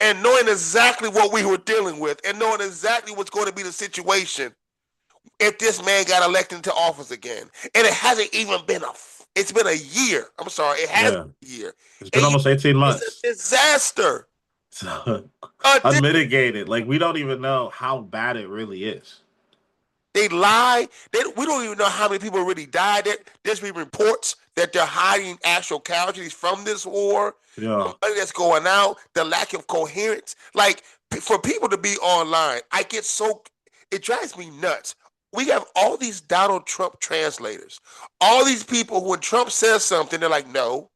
and knowing exactly what we were dealing with and knowing exactly what's going to be the situation if this man got elected into office again. And it hasn't even been it's been a year. I'm sorry, it has been a year. It's been almost 18 months. It's a disaster. So, unmitigated. Like, we don't even know how bad it really is. They lie. We don't even know how many people really died. There's been reports that they're hiding actual casualties from this war. Yeah. The money that's going out, the lack of coherence. Like, for people to be online, it drives me nuts. We have all these Donald Trump translators. All these people, when Trump says something, they're like, no.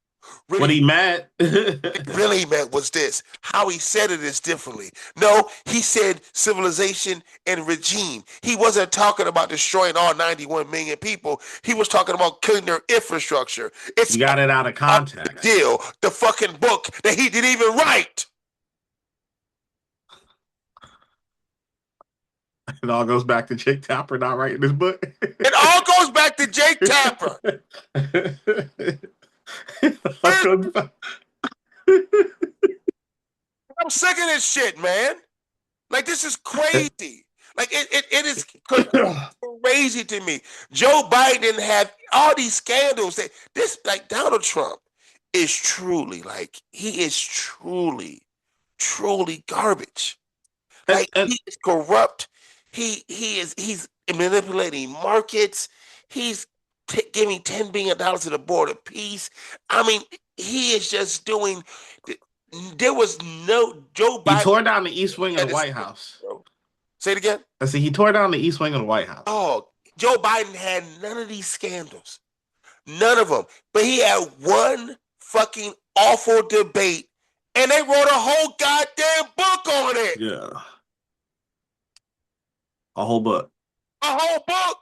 Really, what he meant. really meant was this. How he said it is differently. No, he said civilization and regime. He wasn't talking about destroying all 91 million people. He was talking about killing their infrastructure. You got it out of context. Deal. The fucking book that he didn't even write. It all goes back to Jake Tapper not writing this book. It all goes back to Jake Tapper. I'm sick of this shit, man. Like, this is crazy. Like, it is crazy to me. Joe Biden had all these scandals. Like, Donald Trump is truly, he is truly garbage. Like, he is corrupt. He's manipulating markets. He's giving $10 billion to the board of peace. I mean, he is just doing. There was no Joe Biden. He tore down the East Wing of the White House. Say it again. I see. He tore down the East Wing of the White House. Oh, Joe Biden had none of these scandals, none of them. But he had one fucking awful debate, and they wrote a whole goddamn book on it. Yeah, a whole book. A whole book.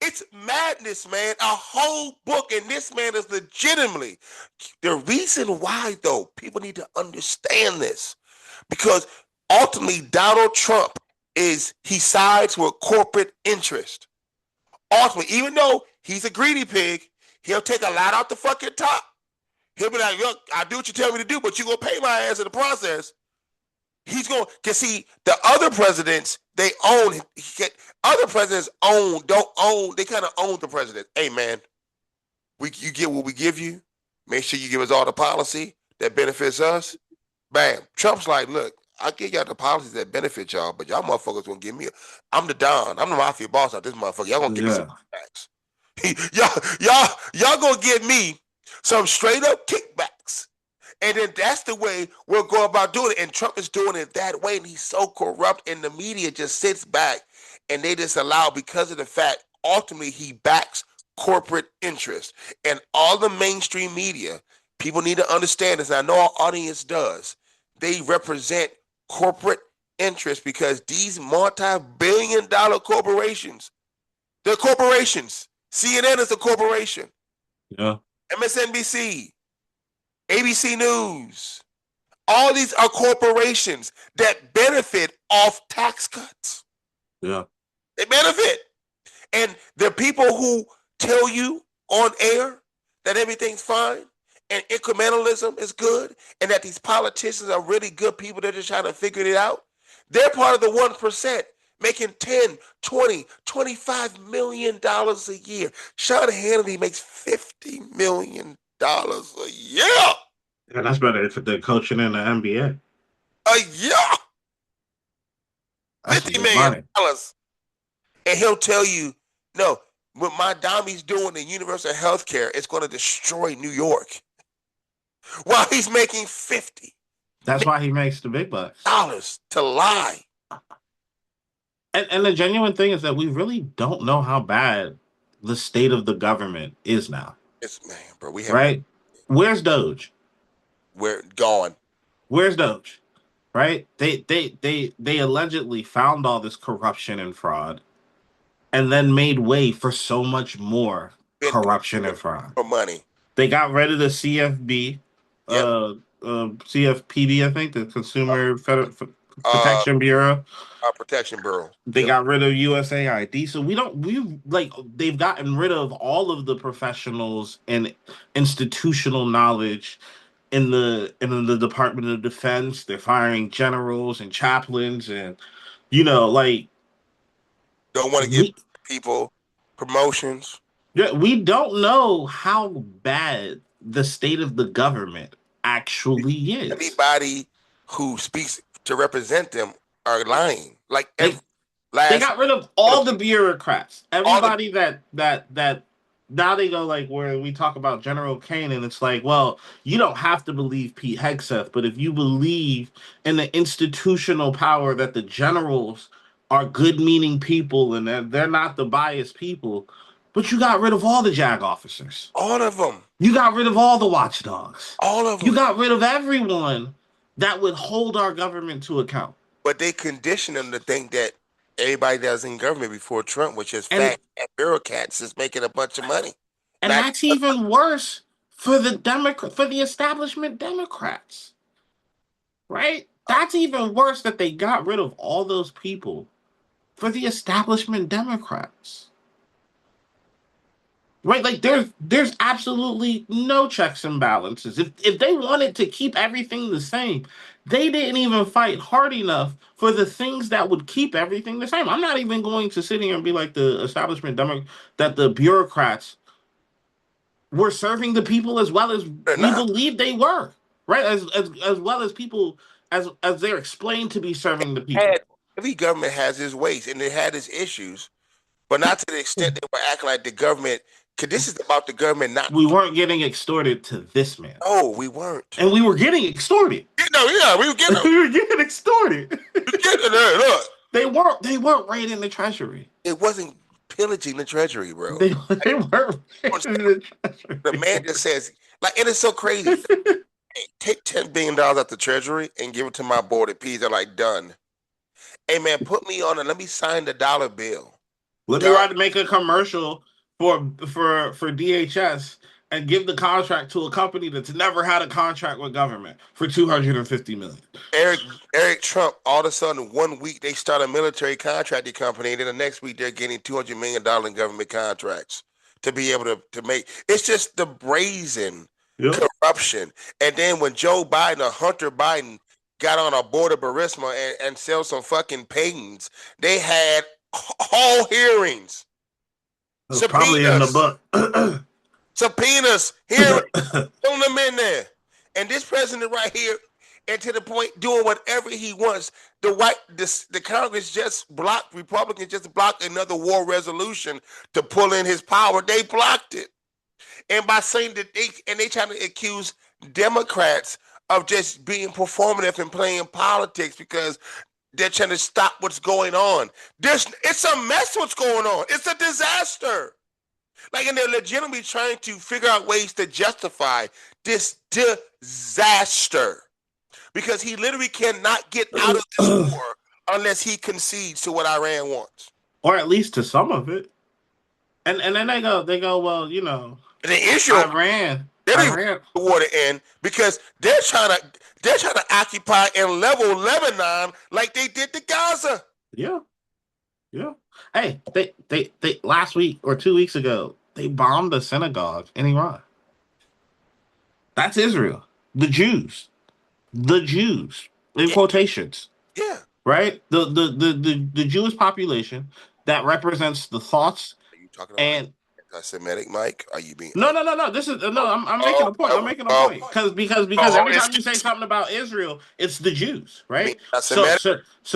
It's madness, man. A whole book, and this man is legitimately the reason why, though. People need to understand this, because ultimately Donald Trump he sides with corporate interest. Ultimately, even though he's a greedy pig, he'll take a lot out the fucking top. He'll be like, "Look, I do what you tell me to do, but you're gonna pay my ass in the process." He's going to see the other presidents. They own. Other presidents don't own. They kind of own the president. Hey, man, you get what we give you. Make sure you give us all the policy that benefits us. Bam. Trump's like, look, I give y'all the policies that benefit y'all, but y'all motherfuckers gonna give me. I'm the Don. I'm the mafia boss out this motherfucker. Y'all gonna give me some kickbacks. y'all gonna give me some straight up kickbacks. And then that's the way we'll go about doing it. And Trump is doing it that way. And he's so corrupt. And the media just sits back and they just allow, because of the fact, ultimately, he backs corporate interest. And all the mainstream media, people need to understand this. And I know our audience does. They represent corporate interest, because these multi-billion-dollar corporations, they're corporations. CNN is a corporation. Yeah. MSNBC. ABC News, all these are corporations that benefit off tax cuts. Yeah. They benefit. And the people who tell you on air that everything's fine and incrementalism is good and that these politicians are really good people that are just trying to figure it out, they're part of the 1%, making 10, 20, $25 million a year. Sean Hannity makes $50 million a year. And that's better for the coaching in the NBA. A year. $50 million. And he'll tell you, no, what my Dami's doing in universal health care is going to destroy New York. While he's making 50. That's why he makes the big bucks. Dollars to lie. And the genuine thing is that we really don't know how bad the state of the government is now. It's man, bro. We have Right? Where's Doge? We're gone. Where's Doge? Right? They allegedly found all this corruption and fraud, and then made way for so much more corruption and fraud. For money. They got rid of the CFB, CFPB, I think, the Consumer Protection Bureau. Protection Bureau. They got rid of USAID. So they've gotten rid of all of the professionals and institutional knowledge in the Department of Defense. They're firing generals and chaplains, and don't want to give people promotions. Yeah, we don't know how bad the state of the government actually is. Anybody who speaks to represent them are lying. They got rid of all the bureaucrats. Everybody that now they go where we talk about General Kane, and it's well, you don't have to believe Pete Hegseth, but if you believe in the institutional power that the generals are good-meaning people and they're not the biased people, but you got rid of all the JAG officers. All of them. You got rid of all the watchdogs. All of them. You got rid of everyone that would hold our government to account. But they condition them to think that everybody that was in government before Trump was just fat and bureaucrats is making a bunch of money. And that's even worse for the establishment Democrats. Right? That's even worse that they got rid of all those people for the establishment Democrats. Right? There's absolutely no checks and balances. If they wanted to keep everything the same, they didn't even fight hard enough for the things that would keep everything the same. I'm not even going to sit here and be like the establishment that the bureaucrats were serving the people as well as we believe they were. Right? As well as people as they're explained to be serving the people. Every government has its ways and it had its issues, but not to the extent they were acting like the government. Because this is about the government not. We weren't getting extorted to this man. No, we weren't. And we were getting extorted. We were getting. We were getting extorted. Look. They weren't raiding the treasury. It wasn't pillaging the treasury, bro. They weren't raiding the treasury. The man just says, and it's so crazy. Hey, take $10 billion out the treasury and give it to my board of P's. They're done. Hey man, put me on it. Let me sign the dollar bill. Let me try to make a commercial for DHS and give the contract to a company that's never had a contract with government for $250 million. Eric Trump, all of a sudden, 1 week they start a military contracting company, and then the next week they're getting $200 million in government contracts to be able to make. It's just the brazen corruption. And then when Joe Biden or Hunter Biden got on a board of Burisma and sell some fucking patents, they had whole hearings. Probably in the book. Subpoenas, hearings, throwing them in there. And this president right here, and to the point, doing whatever he wants. The Congress Republicans just blocked another war resolution to pull in his power. They blocked it. And by saying that they trying to accuse Democrats of just being performative and playing politics because they're trying to stop what's going on. It's a mess what's going on. It's a disaster. And they're legitimately trying to figure out ways to justify this disaster. Because he literally cannot get out of this war unless he concedes to what Iran wants. Or at least to some of it. And then they go, well, the issue Iran. They don't want the war to end because they're trying to occupy and level Lebanon like they did to Gaza. Yeah. Hey, they last week or 2 weeks ago, they bombed a synagogue in Iran. That's Israel. The Jews, in quotations. Yeah. Right? The Jewish population that represents the thoughts Are you talking about anti-Semitic, Mike? Are you being? No. This is I'm making a point. I'm making a point because every time you say something about Israel, it's the Jews, right? So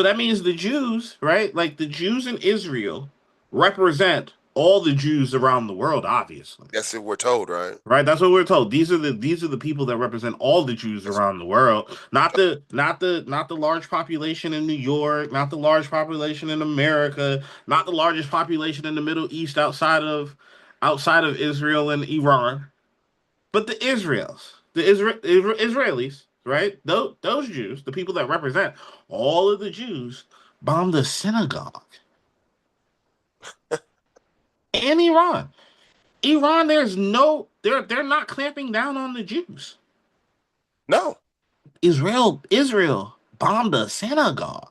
that means the Jews, right? The Jews in Israel represent all the Jews around the world, obviously. That's what we're told, right? Right, that's what we're told. These are the people that represent all the Jews around the world, not the large population in New York, not the large population in America, not the largest population in the Middle East outside of Israel and Iran, but the Israelis, right? Those Jews, the people that represent all of the Jews, bombed the synagogue in Iran. Iran, they're not clamping down on the Jews. No. Israel bombed a synagogue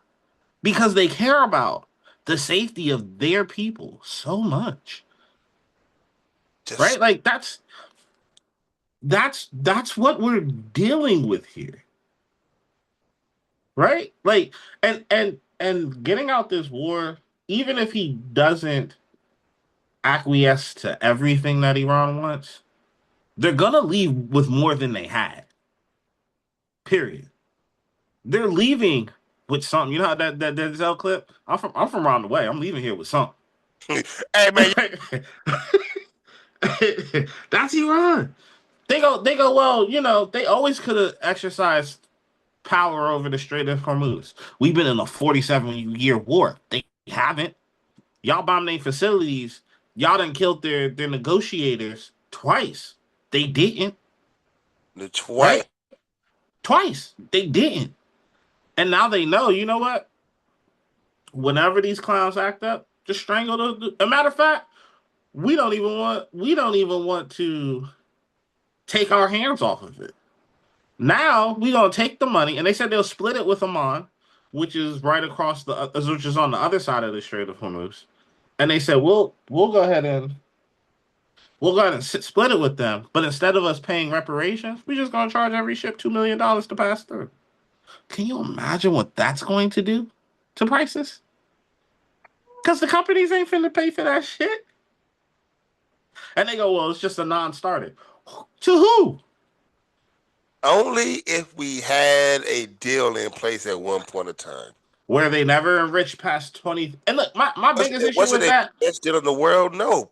because they care about the safety of their people so much. Right? Like that's what we're dealing with here. Right? Like and getting out this war, even if he doesn't acquiesce to everything that Iran wants, they're gonna leave with more than they had. Period. They're leaving with something. You know how that Denzel clip? I'm from around the way. I'm leaving here with something. Hey man, that's Iran. They go, well, you know, they always could have exercised power over the Strait of Hormuz. We've been in a 47-year war. They haven't. Y'all bombed their facilities. Y'all done killed their negotiators twice. They didn't. Right? Twice. They didn't. And now they know, you know what? Whenever these clowns act up, just strangle those. A matter of fact, we don't even want to take our hands off of it. Now we're gonna take the money, and they said they'll split it with Oman, which is right across which is on the other side of the Strait of Hormuz. And they said we'll go ahead and split it with them, but instead of us paying reparations, we're just gonna charge every ship $2 million to pass through. Can you imagine what that's going to do to prices? Because the companies ain't finna pay for that shit. And they go, well, it's just a non-starter. To who? Only if we had a deal in place at one point of time. Where they never enriched past 20. And look, my biggest issue with that. Best deal in the world? No.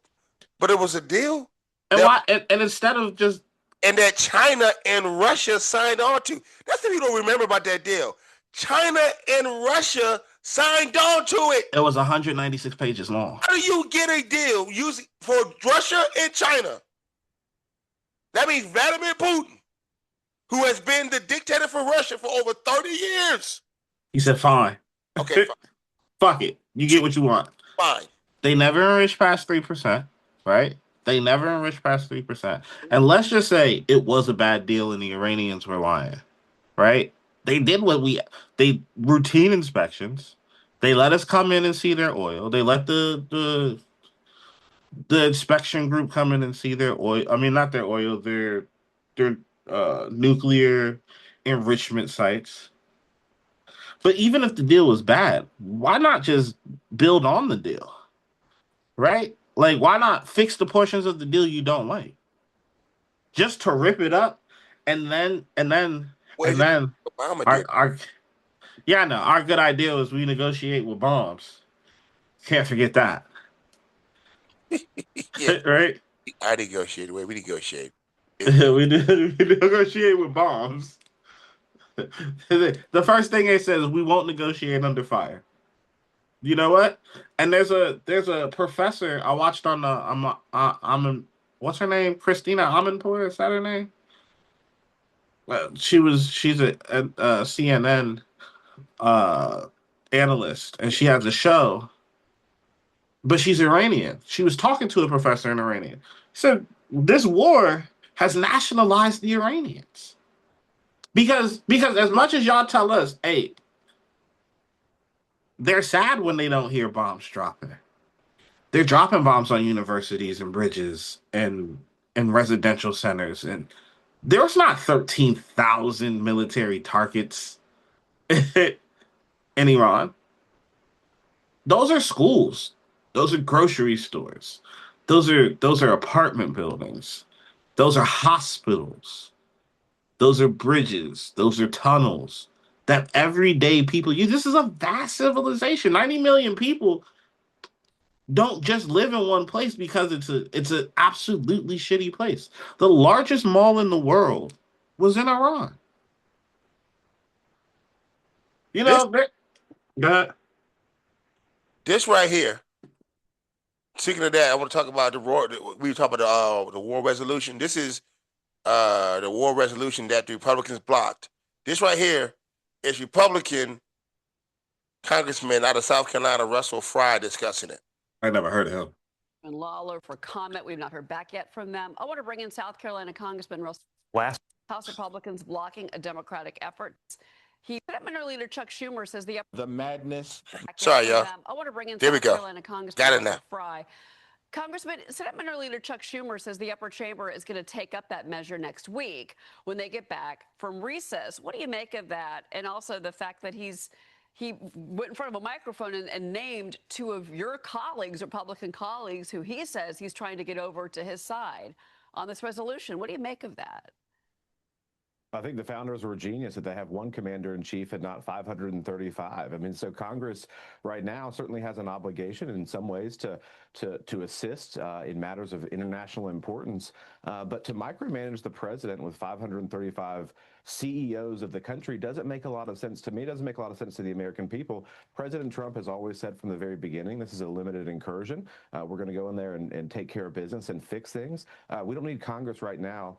But it was a deal. And instead of just. And that China and Russia signed on to. That's what you don't remember about that deal. China and Russia signed on to it. It was 196 pages long. How do you get a deal using for Russia and China? That means Vladimir Putin, who has been the dictator for Russia for over 30 years. He said, fine. Okay, fine. Fuck it. You get what you want. Fine. They never enriched past 3%, right? They never enriched past 3%. And let's just say it was a bad deal and the Iranians were lying, right? They did they routine inspections. They let us come in and see their oil. They let the inspection group come in and see their oil. I mean, not their oil, their nuclear enrichment sites. But even if the deal was bad, why not just build on the deal? Right? Like, why not fix the portions of the deal you don't like? Just to rip it up and then our good idea was we negotiate with bombs. Can't forget that. Yeah. Right? I negotiate. We negotiate. we negotiate with bombs. The first thing they said is we won't negotiate under fire. You know what? And there's a professor I watched on the what's her name? Christina Amanpour, is that her name? She's a CNN analyst, and she has a show. But she's Iranian. She was talking to a professor in Iranian. He said this war has nationalized the Iranians. Because as much as y'all tell us, hey, they're sad when they don't hear bombs dropping. They're dropping bombs on universities and bridges and residential centers. And there's not 13,000 military targets in Iran. Those are schools. Those are grocery stores. Those are apartment buildings. Those are hospitals. Those are bridges. Those are tunnels that everyday people use. This is a vast civilization. 90 million people. don't just live in one place because it's an absolutely shitty place. The largest mall in the world was in Iran. You This, know, that this right here. Speaking of that, I want to talk about the war. We were talking about the war resolution. This is the war resolution that the Republicans blocked. This right here is Republican Congressman out of South Carolina, Russell Fry, discussing it. I never heard of him. And Lawler for comment. We've not heard back yet from them. I want to bring in South Carolina Congressman Russell. House Republicans blocking a Democratic effort. Senate Minority Leader Chuck Schumer says the madness. Sorry, y'all. I want to bring in There South we go. Carolina Congressman Got it Russell now. Fry. Congressman, Senate Minority Leader Chuck Schumer says the upper chamber is going to take up that measure next week when they get back from recess. What do you make of that? And also the fact that he went in front of a microphone and named two of your colleagues, Republican colleagues, who he says he's trying to get over to his side on this resolution. What do you make of that? I think the founders were genius that they have one commander in chief and not 535. I mean, so Congress right now certainly has an obligation in some ways to assist in matters of international importance, but to micromanage the president with 535 CEOs of the country doesn't make a lot of sense to me. It doesn't make a lot of sense to the American people. President Trump has always said from the very beginning, this is a limited incursion. We're going to go in there and take care of business and fix things. We don't need Congress right now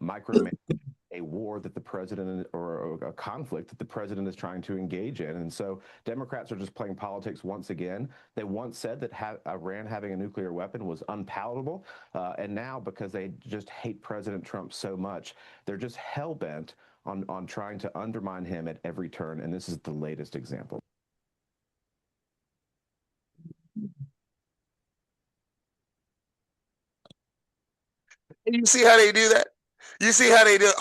micromanaging a war that the president or a conflict that the president is trying to engage in. And so Democrats are just playing politics once again. They once said that Iran having a nuclear weapon was unpalatable. And now, because they just hate President Trump so much, they're just hell-bent on trying to undermine him at every turn. And this is the latest example. You see how they do that? You see how they do?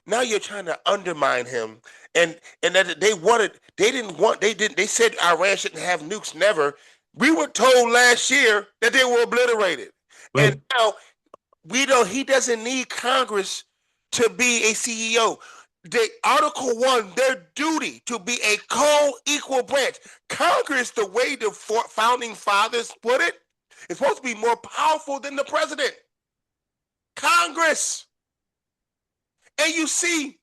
Now you're trying to undermine him, and that they said Iran shouldn't have nukes. Never. We were told last year that they were obliterated, and now he doesn't need Congress to be a CEO. Article 1, their duty to be a co-equal branch. Congress, the way the founding fathers put it, is supposed to be more powerful than the president. Congress. And you see,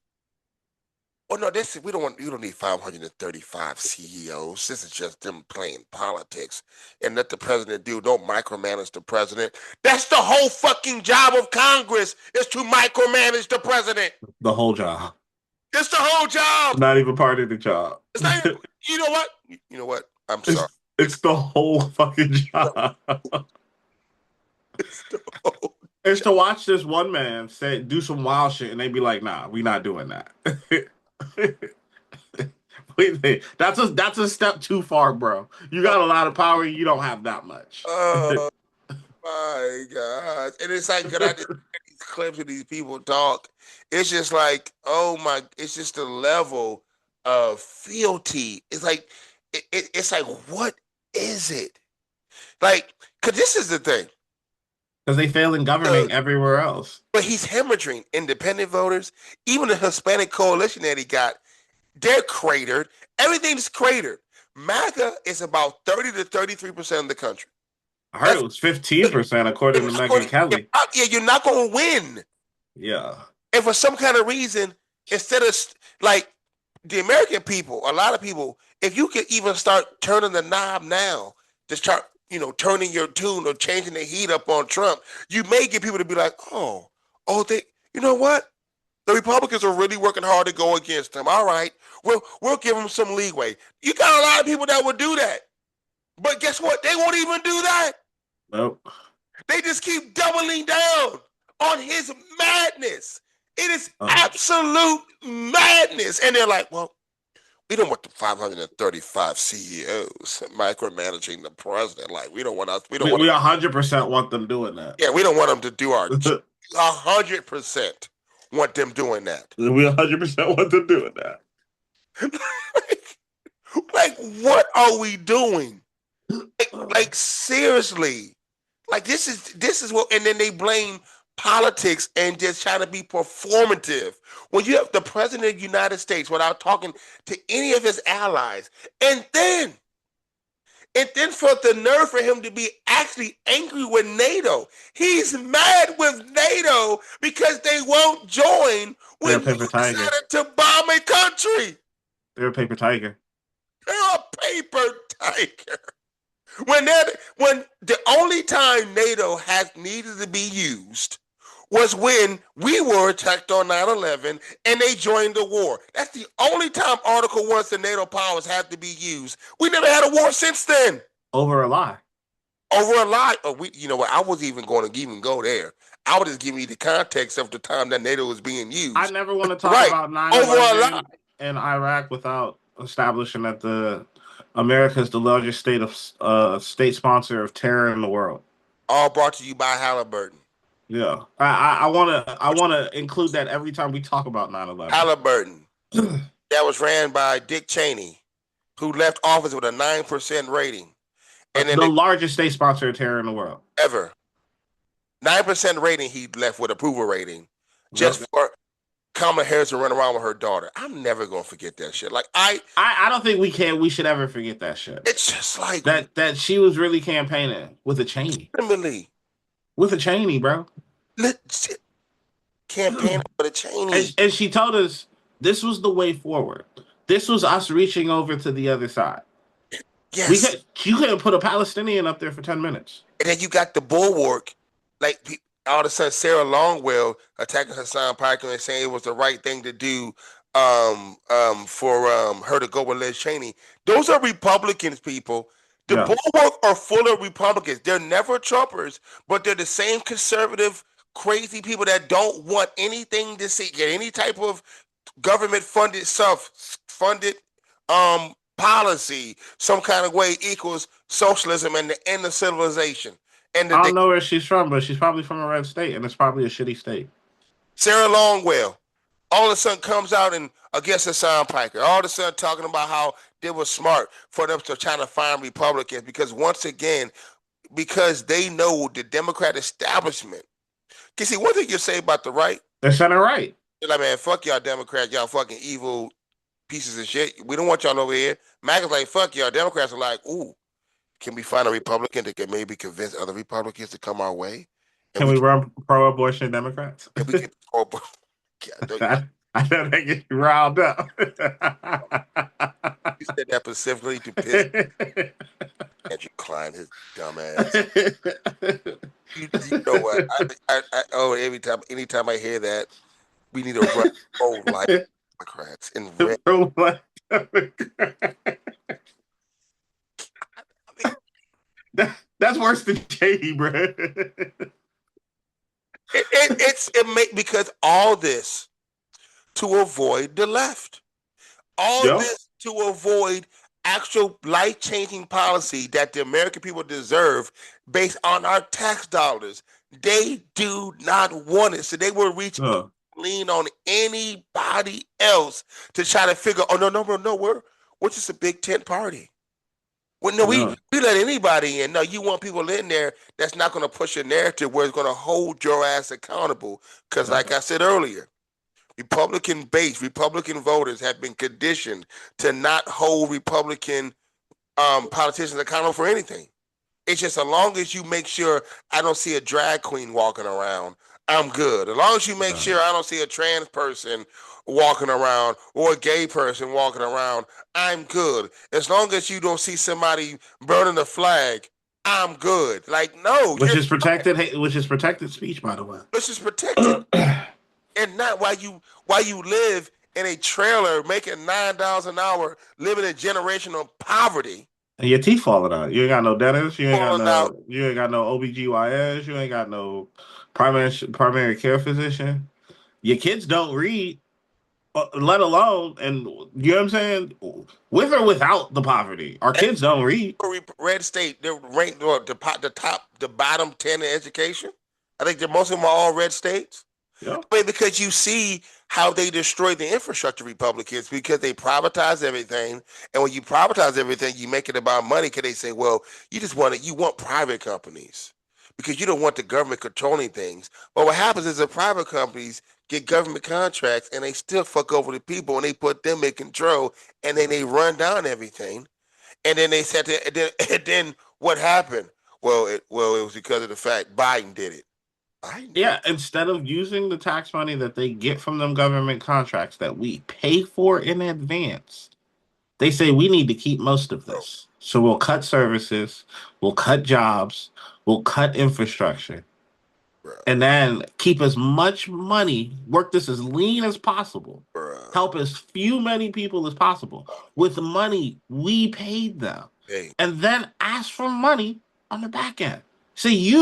you don't need 535 CEOs. This is just them playing politics. And let the president don't micromanage the president. That's the whole fucking job of Congress, is to micromanage the president. The whole job. That's the whole job. Not even part of the job. It's not even, you know what? You know what? I'm sorry. It's the whole fucking job. It's to watch this one man do some wild shit, and they be like, "Nah, we not doing that." Wait, that's a step too far, bro. You got a lot of power, you don't have that much. Oh my God! And it's like, when I just these clips of these people talk, it's just like, oh my! It's just the level of fealty. It's like, it's like, what is it? Like, because this is the thing. Because they fail in governing everywhere else. But he's hemorrhaging independent voters. Even the Hispanic coalition that he got, they're cratered. Everything's cratered. MAGA is about 30 to 33% of the country. I heard it was 15% according to Megyn Kelly. Yeah, you're not going to win. Yeah. And for some kind of reason, instead of like the American people, a lot of people, if you could even start turning the knob now to start, turning your tune or changing the heat up on Trump, you may get people to be like, you know what? The Republicans are really working hard to go against him. All right, we'll give them some leeway. You got a lot of people that would do that. But guess what? They won't even do that. Nope. They just keep doubling down on his madness. It is absolute madness. And they're like, well, we don't want the 535 CEOs micromanaging the president. Like, we 100% want them doing that. Yeah, we don't want them to do our 100% want them doing that. We 100% want them doing that. like, what are we doing? Like seriously. Like, this is what, and then they blame politics and just trying to be performative. When you have the president of the United States without talking to any of his allies, and then And then for the nerve for him to be actually angry with NATO. He's mad with NATO because they won't join when you decided to bomb a country. They're a paper tiger. They're a paper tiger. When the only time NATO has needed to be used was when we were attacked on 9/11 and they joined the war. That's the only time Article 1 the NATO powers have to be used. We never had a war since then. Over a lie. Over a lie. You know what? I wasn't even going to even go there. I was just giving you the context of the time that NATO was being used. I never want to talk about 9/11 in Iraq without establishing that America is the largest state sponsor of terror in the world. All brought to you by Halliburton. Yeah, I want to include that every time we talk about 9/11. Halliburton, that was ran by Dick Cheney, who left office with a 9% rating, and then the largest state sponsor of terror in the world ever. 9% rating. He left with approval rating, just for Kamala Harris to run around with her daughter. I'm never gonna forget that shit. Like I don't think we should ever forget that shit. It's just like that she was really campaigning with a Cheney. Legitimately. With a Cheney, bro. Campaigning with a Cheney. And she told us this was the way forward. This was us reaching over to the other side. Yes. You couldn't put a Palestinian up there for 10 minutes. And then you got the bulwark, like all of a sudden Sarah Longwell attacking Hassan Piker and saying it was the right thing to do for her to go with Liz Cheney. Those are Republicans, people. The bulwark are full of Republicans. They're never Trumpers, but they're the same conservative, crazy people that don't want anything to see, get any type of government funded policy, some kind of way equals socialism and the end of civilization. And I don't know where she's from, but she's probably from a red state, and it's probably a shitty state. Sarah Longwell, all of a sudden comes out and against Hassan Piker, all of a sudden talking about how they were smart for them to try to find Republicans because once again, because they know the Democrat establishment. You see, one thing you say about the right, they're center right. They're like, man, fuck y'all Democrats, y'all fucking evil pieces of shit. We don't want y'all over here. Mac is like, fuck y'all. Democrats are like, ooh, can we find a Republican that can maybe convince other Republicans to come our way? Can we run pro-abortion Democrats? Can we get I know they get you riled up. You said that specifically to piss Andrew Klein, his dumb ass. You know what? Anytime I hear that, we need to run pro-life Democrats and red. That's worse than Cheney, bro. Because all this to avoid the left. All this to avoid actual life-changing policy that the American people deserve based on our tax dollars. They do not want it. So they will lean on anybody else to try to figure, we're just a big tent party. Well, no, we let anybody in. No, you want people in there that's not going to push a narrative where it's going to hold your ass accountable. Because like I said earlier, Republican voters have been conditioned to not hold Republican politicians accountable for anything. It's just as long as you make sure I don't see a drag queen walking around, I'm good. As long as you make sure I don't see a trans person walking around or a gay person walking around, I'm good. As long as you don't see somebody burning the flag, I'm good. Like, no. Which is protected speech, by the way. Which is protected. And not while you live in a trailer making $9 an hour, living in generational poverty. And your teeth falling out. You ain't got no dentist. You ain't got no OBGYNs. You ain't got no primary care physician. Your kids don't read, let alone, and you know what I'm saying? With or without the poverty, our kids don't read. Red state, they're ranked the bottom 10 in education. I think most of them are all red states. Yeah. Because you see how they destroy the infrastructure, Republicans, because they privatize everything. And when you privatize everything, you make it about money because they say, well, you want private companies because you don't want the government controlling things. But what happens is the private companies get government contracts and they still fuck over the people and they put them in control and then they run down everything. And then they said that, and then what happened? Well, it was because of the fact Biden did it. Yeah, instead of using the tax money that they get from them government contracts that we pay for in advance, they say we need to keep most of this. So we'll cut services, we'll cut jobs, we'll cut infrastructure, and then keep as much money, work this as lean as possible, help as many people as possible with the money we paid them, and then ask for money on the back end. See,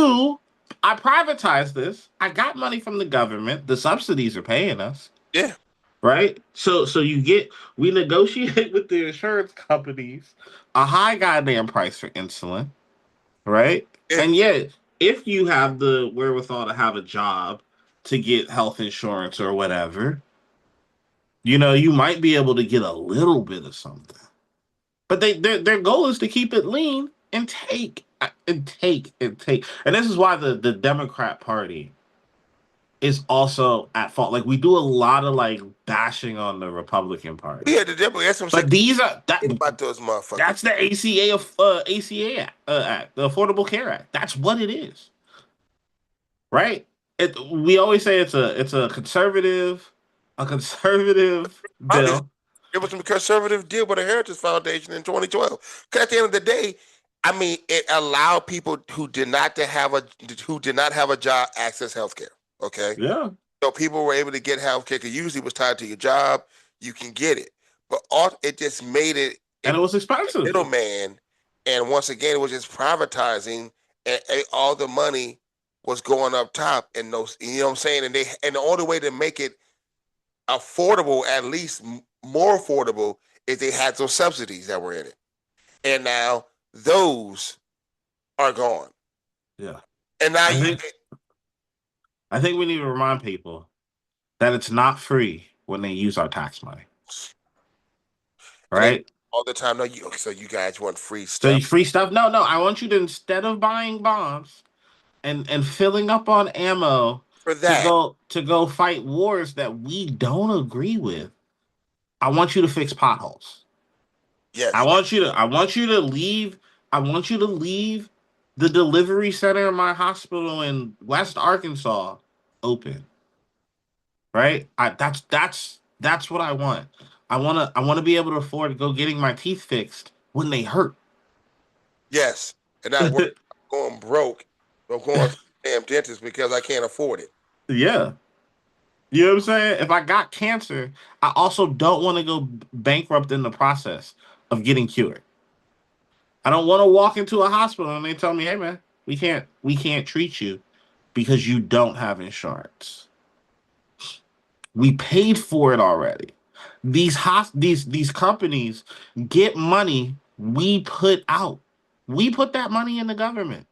I privatized this. I got money from the government. The subsidies are paying us. Yeah. Right? So we negotiate with the insurance companies a high goddamn price for insulin, right? Yeah. And yet, if you have the wherewithal to have a job to get health insurance or whatever, you might be able to get a little bit of something. But their goal is to keep it lean and take. And this is why the Democrat Party is also at fault. Like, we do a lot of bashing on the Republican Party. Yeah, the Democrats. But these are about those motherfuckers. That's the ACA Act, the Affordable Care Act. That's what it is, right? We always say it's a conservative bill. It was a conservative deal with the Heritage Foundation in 2012. Because at the end of the day, I mean, it allowed people who did not have a job access health care. Okay. Yeah. So people were able to get health care because usually it was tied to your job. You can get it, but it just made it. And it was expensive. Middleman, and once again, it was just privatizing, and all the money was going up top. And those, you know what I'm saying? And the only way to make it affordable, at least more affordable, is they had those subsidies that were in it, and now those are gone. Yeah. And now I think we need to remind people that it's not free when they use our tax money. Right? All the time. No, so you guys want free stuff? So free stuff? No. I want you to, instead of buying bombs and filling up on ammo for that to go fight wars that we don't agree with, I want you to fix potholes. Yes. I want you to leave the delivery center in my hospital in West Arkansas open. Right? That's what I want. I want to be able to afford to go getting my teeth fixed when they hurt. Yes. And not going broke or going to damn dentist because I can't afford it. Yeah. You know what I'm saying? If I got cancer, I also don't want to go bankrupt in the process of getting cured. I don't want to walk into a hospital and they tell me, "Hey man, we can't treat you because you don't have insurance." We paid for it already. These companies get money we put out. We put that money in the government.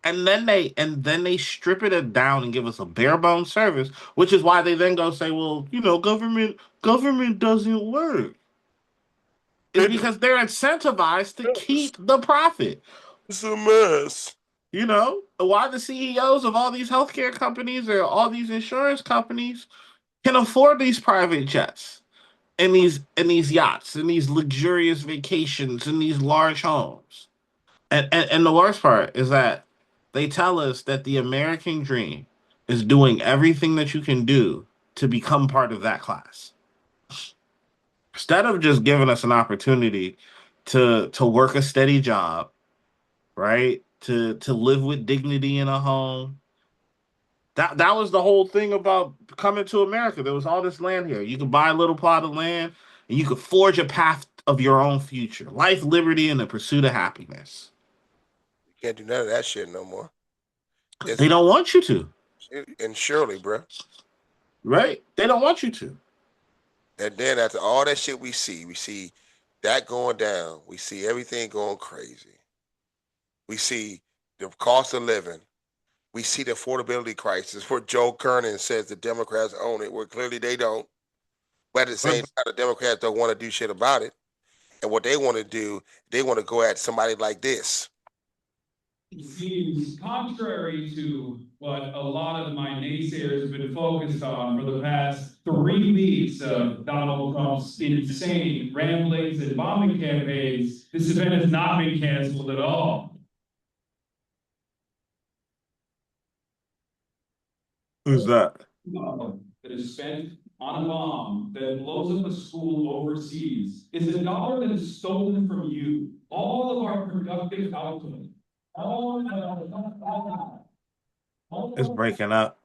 And then they strip it down and give us a bare bones service, which is why they then go say, well, government doesn't work. It's because they're incentivized to keep the profit. It's a mess. Why the CEOs of all these healthcare companies or all these insurance companies can afford these private jets and these yachts and these luxurious vacations and these large homes. And the worst part is that they tell us that the American dream is doing everything that you can do to become part of that class. Instead of just giving us an opportunity to work a steady job, right? To live with dignity in a home. That was the whole thing about coming to America. There was all this land here. You could buy a little plot of land and you could forge a path of your own future. Life, liberty, and the pursuit of happiness. You can't do none of that shit no more. They don't want you to. And surely, bro. Right? They don't want you to. And then after all that shit we see that going down. We see everything going crazy. We see the cost of living. We see the affordability crisis where Joe Kernan says the Democrats own it, where clearly they don't. But at the same time, the Democrats don't want to do shit about it. And what they want to do, they want to go at somebody like this. seems contrary to what a lot of my naysayers have been focused on for the past 3 weeks of Donald Trump's insane ramblings and bombing campaigns. This event has not been canceled at all. Who's that? That is spent on a bomb that blows up a school overseas is a dollar that is stolen from you. All of our productive output. It's breaking up.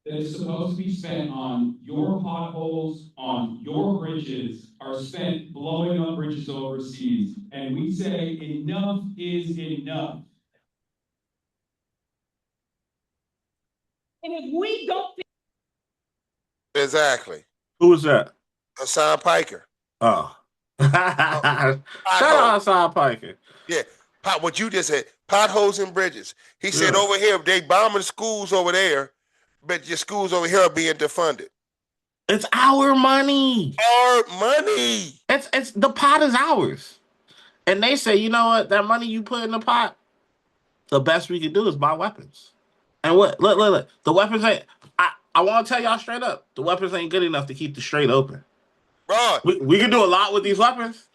That is supposed to be spent on your potholes, on your bridges, are spent blowing up bridges overseas. And we say enough is enough. And if we don't Exactly. Who was that? Hassan Piker. Oh. Shout out Hassan Piker. Yeah. What you just said, potholes and bridges. He said over here, they bombing schools over there, but your schools over here are being defunded. It's our money. Our money. It's the pot is ours. And they say, you know what? That money you put in the pot, the best we can do is buy weapons. And what? Look. The weapons ain't. I want to tell y'all straight up. The weapons ain't good enough to keep the strait open. Bro, we can do a lot with these weapons.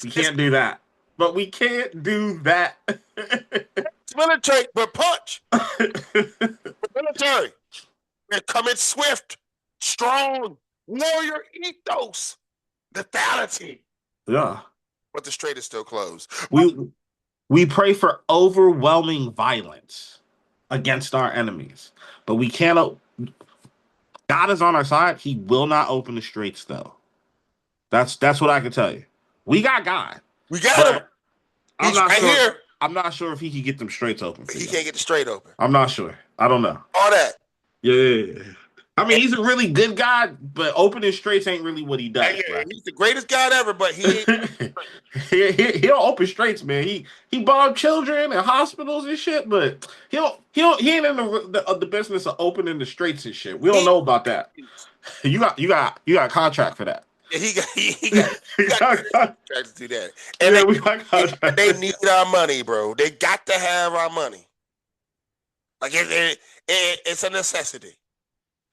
We can't do that. But we can't do that. It's military, but punch. Military. They're coming swift, strong, warrior ethos, lethality. Yeah. But the strait is still closed. We pray for overwhelming violence against our enemies, but we cannot. God is on our side. He will not open the straits, though. That's what I can tell you. We got God. We got him. I'm not right sure. Here. I'm not sure if he can get them straits open. He can't get the strait open. I'm not sure. I don't know. All that. Yeah. I mean, he's a really good guy, but opening straits ain't really what he does. Right? He's the greatest God ever, but he he don't open straits, man. He bombed children and hospitals and shit, but he ain't in the business of opening the straits and shit. We don't know about that. You got a contract for that. Yeah, he got contract to do that. And we got contract. They need our money, bro. They got to have our money. Like it's a necessity.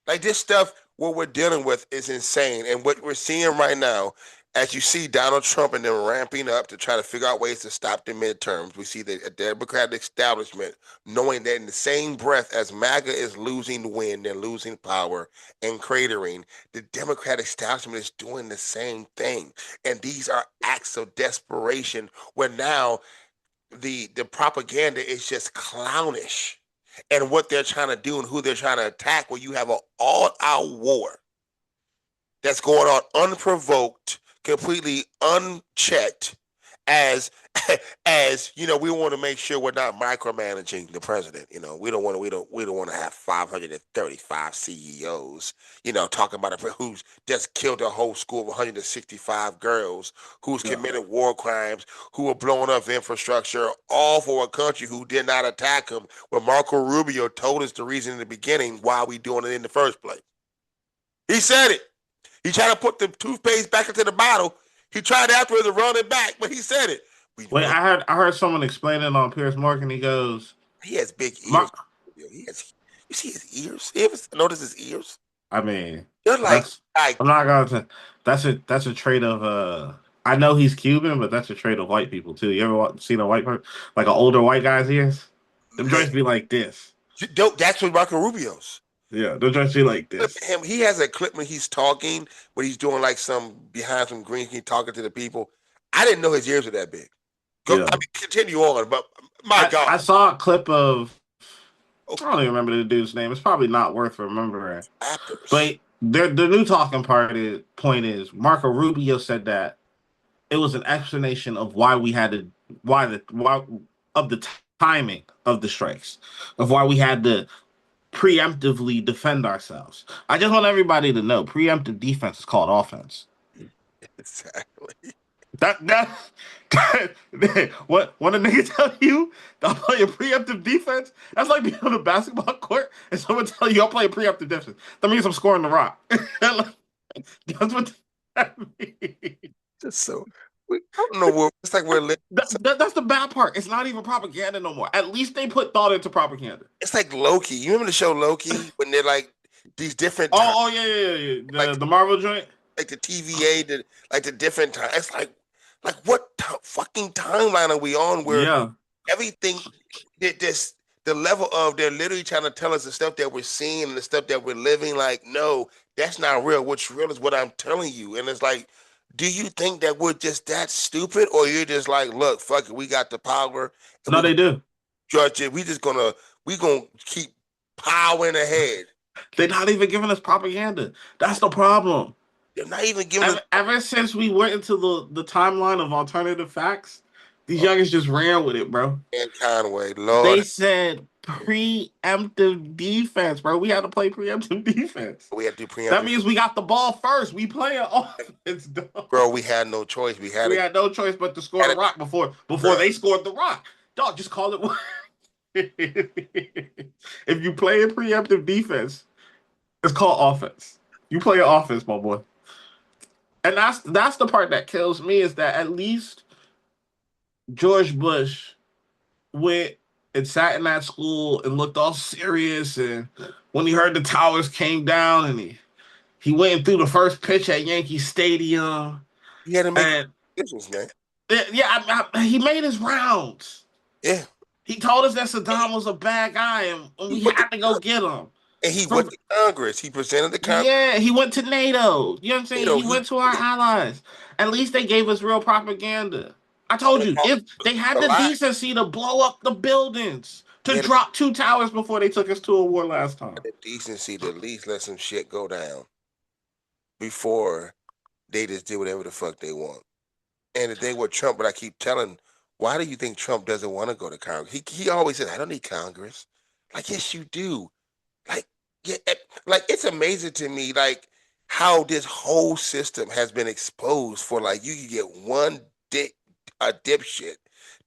Like this stuff, what we're dealing with is insane. And what we're seeing right now, as you see Donald Trump and them ramping up to try to figure out ways to stop the midterms, we see the Democratic establishment knowing that in the same breath as MAGA is losing wind and losing power and cratering, the Democratic establishment is doing the same thing. And these are acts of desperation where now the propaganda is just clownish. And what they're trying to do and who they're trying to attack, where you have an all-out war that's going on unprovoked, completely unchecked, as you know, we want to make sure we're not micromanaging the president. You know, we don't want to have 535 CEOs, you know, talking about who's just killed a whole school of 165 girls, who's committed war crimes, who are blowing up infrastructure, all for a country who did not attack him. When Marco Rubio told us the reason in the beginning why we doing it in the first place. He said it. He tried to put the toothpaste back into the bottle. He tried afterwards to run it back, but he said it. Wait, I heard someone explain it on Piers Morgan. He goes, he has big ears. You see his ears? You ever notice his ears? I mean, they're like I'm not gonna. That's a trait of I know he's Cuban, but that's a trait of white people too. You ever seen a white person, like an older white guy's ears? Them joints be like this. That's what Marco Rubio's. Yeah, them joints be like this. He has a clip when he's talking, when he's doing like some behind some green screen talking to the people. I didn't know his ears were that big. I mean, continue on, but God. I saw a clip of, I don't even remember the dude's name. It's probably not worth remembering. But the new talking point is Marco Rubio said that it was an explanation of why the timing of the strikes, of why we had to preemptively defend ourselves. I just want everybody to know preemptive defense is called offense. Exactly. What when a nigga tell you I'll play a preemptive defense, that's like being on a basketball court and someone tell you I'll play a preemptive defense. That means I'm scoring the rock. That's what that means. Just so I don't know where it's like we're living. That's the bad part. It's not even propaganda no more. At least they put thought into propaganda. It's like Loki. You remember the show Loki when they're like these different yeah. The Marvel joint, like the TVA, like the different time. It's like what fucking timeline are we on where everything this the level of they're literally trying to tell us the stuff that we're seeing and the stuff that we're living. Like, no, that's not real. What's real is what I'm telling you. And it's like, do you think that we're just that stupid, or you're just like, look, fuck it, we got the power. No, they do. Judge it. We gonna keep powering ahead. They're not even giving us propaganda. That's the problem. They're not even giving us. Ever since we went into the timeline of alternative facts, these youngers just ran with it, bro. And Conway, Lord. They said preemptive defense, bro. We had to play preemptive defense. We had to do preemptive. That means we got the ball first. We play offense, dog. Bro, we had no choice. We had no choice but to score the rock before they scored the rock. Dog, just call it. If you play a preemptive defense, it's called offense. You play an offense, my boy. And that's the part that kills me, is that at least George Bush went and sat in that school and looked all serious, and when he heard the towers came down, and he went and threw the first pitch at Yankee Stadium. He had to make decisions, man. He made his rounds. Yeah. He told us that Saddam was a bad guy, and we had to go get him. And he went to Congress. He presented the Congress. Yeah, he went to NATO. You know what I'm saying? He went to our allies. At least they gave us real propaganda. I told you, if they had the decency to blow up the buildings, to drop 2 towers before they took us to a war last time. The decency to at least let some shit go down before they just do whatever the fuck they want. And the thing with Trump, but I keep telling, why do you think Trump doesn't want to go to Congress? He always says, I don't need Congress. Like, yes, you do. Like it's amazing to me, like how this whole system has been exposed for. Like, you can get one dipshit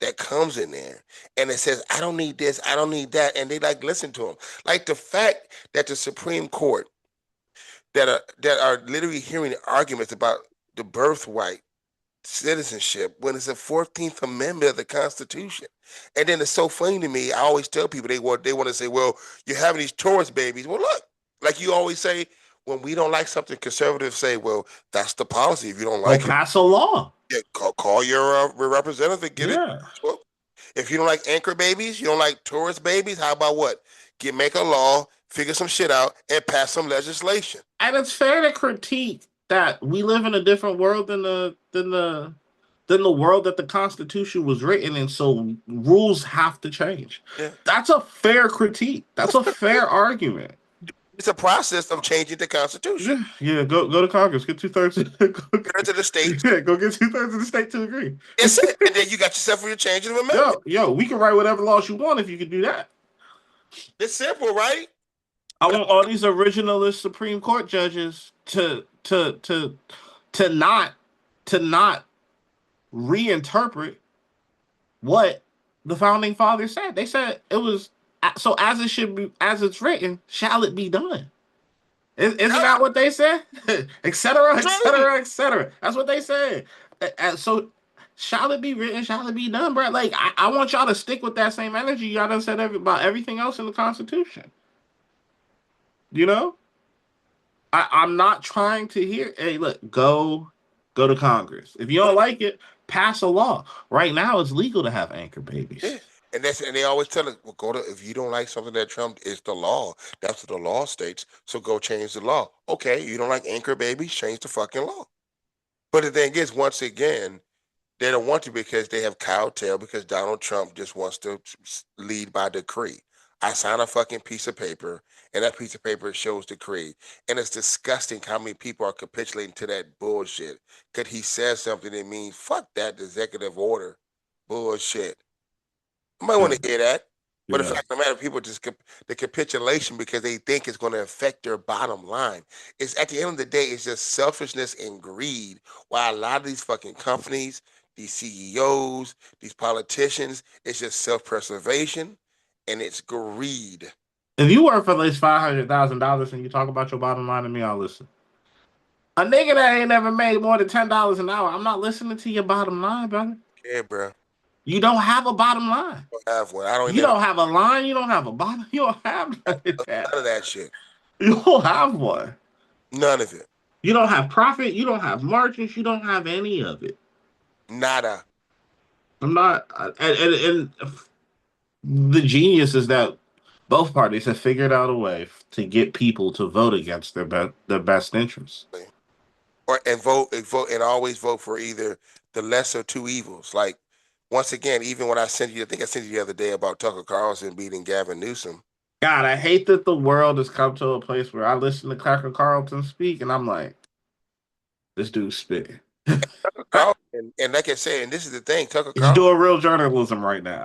that comes in there and it says, I don't need this, I don't need that, and they like listen to him. Like the fact that the Supreme Court that are literally hearing arguments about the birthright citizenship when it's the 14th Amendment of the Constitution. And then it's so funny to me. I always tell people they want to say, well, you're having these tourist babies. Well, look, like you always say, when we don't like something, conservatives say, well, that's the policy. If you don't like it, pass a law. Yeah, call your representative and get it. Well, if you don't like anchor babies, you don't like tourist babies, how about what? Make a law, figure some shit out, and pass some legislation. And it's fair to critique that we live in a different world than the world that the Constitution was written in, so rules have to change. Yeah. That's a fair critique. That's a fair argument. It's a process of changing the Constitution. Yeah, go to Congress, get 2/3 to the state. Yeah, go get 2/3 of the state to agree. That's it. And then you got yourself your change of amendment. Yo, we can write whatever laws you want if you can do that. It's simple, right? I want all these originalist Supreme Court judges to not reinterpret what the founding fathers said. They said it was so as it should be, as it's written, shall it be done? Isn't that what they said? Et cetera, et cetera, et cetera. That's what they said. So shall it be written? Shall it be done, bro? Like I want y'all to stick with that same energy y'all done said about everything else in the Constitution. You know, I'm not trying to hear. Hey, look, go to Congress. If you don't like it, pass a law. Right now, it's legal to have anchor babies. Yeah. And they always tell us, well, if you don't like something that Trump is the law, that's what the law states. So go change the law. Okay, you don't like anchor babies, change the fucking law. But the thing is, once again, they don't want to because they have cowtail because Donald Trump just wants to lead by decree. I sign a fucking piece of paper, and that piece of paper shows decree. And it's disgusting how many people are capitulating to that bullshit. Because he says something that means, fuck that executive order bullshit. You might want to hear that. But the fact of the matter, people just the capitulation because they think it's going to affect their bottom line. It's at the end of the day, it's just selfishness and greed. While a lot of these fucking companies, these CEOs, these politicians, it's just self-preservation. And it's greed. If you work for at least $500,000 and you talk about your bottom line to me, I'll listen. A nigga that ain't never made more than $10 an hour, I'm not listening to your bottom line, brother. Yeah, bro. You don't have a bottom line. I don't have one. I don't You even don't have a line. You don't have a bottom. You don't have none of none of that shit. You don't have one. None of it. You don't have profit. You don't have margins. You don't have any of it. Nada. I'm not. And the genius is that both parties have figured out a way to get people to vote against their best interests. And always vote for either the lesser two evils. Like, once again, even when I sent you, I think I sent you the other day about Tucker Carlson beating Gavin Newsom. God, I hate that the world has come to a place where I listen to Tucker Carlson speak and I'm like, this dude's spitting. And like I said, and this is the thing, Tucker He's doing real journalism right now.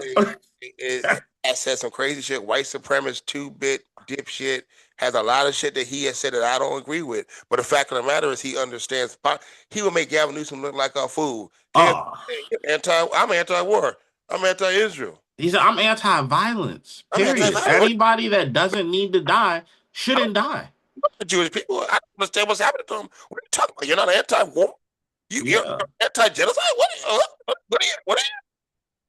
Has said some crazy shit, white supremacist, 2-bit dipshit, has a lot of shit that he has said that I don't agree with. But the fact of the matter is he understands. He will make Gavin Newsom look like a fool. I'm anti-war. I'm anti-Israel. I'm anti-violence. Period. Anybody that doesn't need to die shouldn't die. Jewish people, I don't understand what's happening to them. What are you talking about? You're not anti-war? You're anti-genocide? What are you?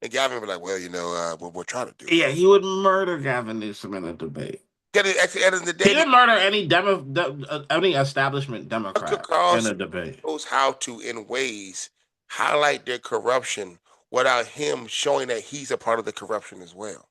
And Gavin would be like, well, what we're trying to do. Yeah, he would murder Gavin Newsom in a debate. At the end of the day, he would murder any establishment Democrat in a debate. Knows how to, in ways, highlight their corruption without him showing that he's a part of the corruption as well.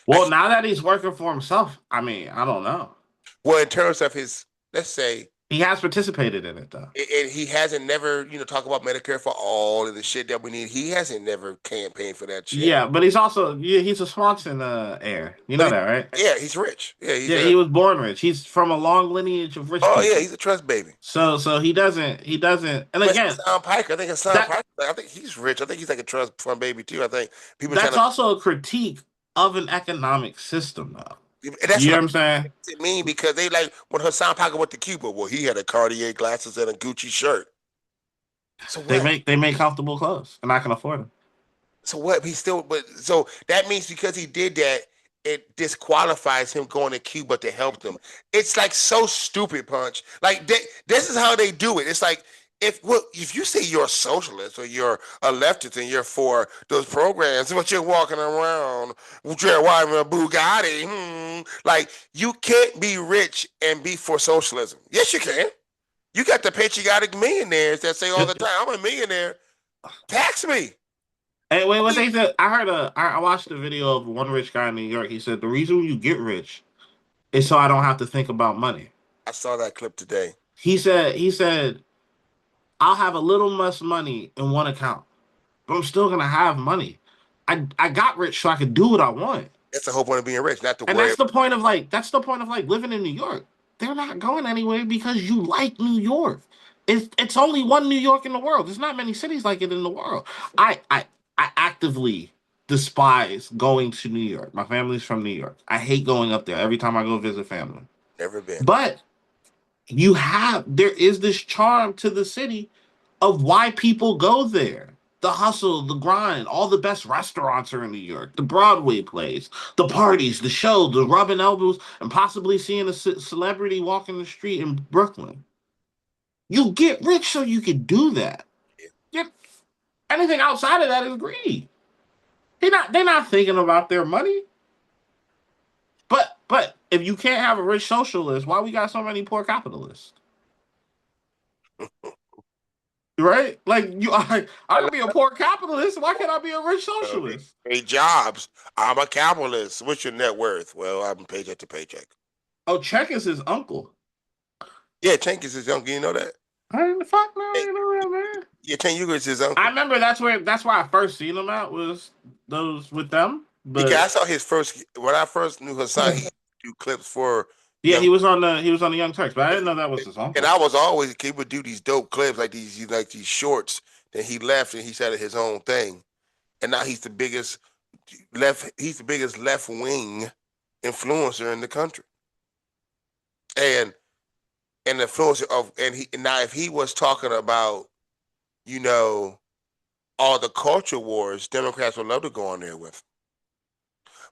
Well, now that he's working for himself, I mean, I don't know. Well, in terms of his, let's say, he has participated in it though, and he hasn't never, talk about Medicare for all and the shit that we need. He hasn't never campaigned for that shit. Yeah, but he's also he's a Swanson heir. You know that, right? Yeah, he's rich. Yeah, he was born rich. He's from a long lineage of rich. Oh people. Yeah, he's a trust baby. So he doesn't. And again, Hassan Piker. I think Hassan Piker. I think he's rich. I think he's like a trust fund baby too. I think people. That's also a critique of an economic system, though. That's you know what I'm saying? It mean because they like when Hassan Piker went to Cuba. Well, he had a Cartier glasses and a Gucci shirt. So what? They make comfortable clothes, and I can afford them. So what? So that means because he did that, it disqualifies him going to Cuba to help them. It's like so stupid, Punch. Like this is how they do it. It's like if you say you're a socialist or you're a leftist and you're for those programs, but you're walking around with your wife in a Bugatti, like you can't be rich and be for socialism. Yes, you can. You got the patriotic millionaires that say all the time, "I'm a millionaire. Tax me." Hey, wait, what they said? I watched a video of one rich guy in New York. He said the reason you get rich is so I don't have to think about money. I saw that clip today. He said. I'll have a little less money in one account, but I'm still gonna have money. I got rich so I could do what I want. That's the whole point of being rich, not to and worry. That's the point of living in New York. They're not going anywhere because you like New York. It's only one New York in the world. There's not many cities like it in the world. I actively despise going to New York. My family's from New York. I hate going up there every time I go visit family. Never been. But there is this charm to the city of why people go there. The hustle, the grind, all the best restaurants are in New York. The Broadway plays, the parties, the show, the rubbing elbows, and possibly seeing a celebrity walking the street in Brooklyn. You get rich so you can do that. Yeah. Anything outside of that is greed. They're not thinking about their money. But if you can't have a rich socialist, why we got so many poor capitalists? Right? Like I can be a poor capitalist. Why can't I be a rich socialist? Hey, Jobs, I'm a capitalist. What's your net worth? Well, I'm paycheck to paycheck. Oh, Cenk is his uncle. Yeah, Cenk is his uncle. You know that? I didn't fuck no, you know that, man. Yeah, Cenk Uygur is his uncle. I remember that's where I first seen him at was those with them. But I saw his first when I first knew Hassan. He do clips for. Yeah, he was on the Young Turks, but I didn't know that was his uncle. And I was always he would do these dope clips like these shorts. Then he left and he started his own thing, and now he's the biggest left wing influencer in the country. And the influencer of now if he was talking about all the culture wars, Democrats would love to go on there with.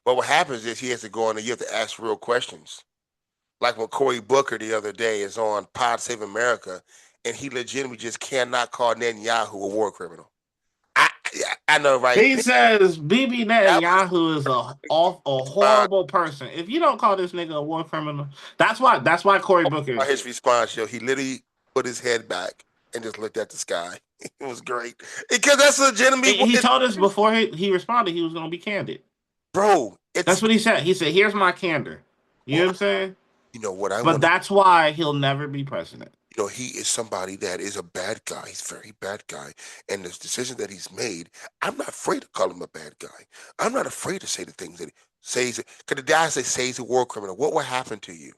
But what happens is he has to go on there. You have to ask real questions. Like when Cory Booker the other day is on Pod Save America, and he legitimately just cannot call Netanyahu a war criminal. I know, right? He says Bibi Netanyahu is a horrible person. If you don't call this nigga a war criminal, that's why Cory Booker. His response, he literally put his head back and just looked at the sky. It was great because that's legitimate. He told us before he responded he was going to be candid, bro. That's what he said. He said, "Here's my candor." You know what I'm saying? You know what I? But that's why he'll never be president. You know, he is somebody that is a bad guy. He's a very bad guy. And the decision that he's made, I'm not afraid to call him a bad guy. I'm not afraid to say the things that he says. Because the guy say he's a war criminal. What will happen to you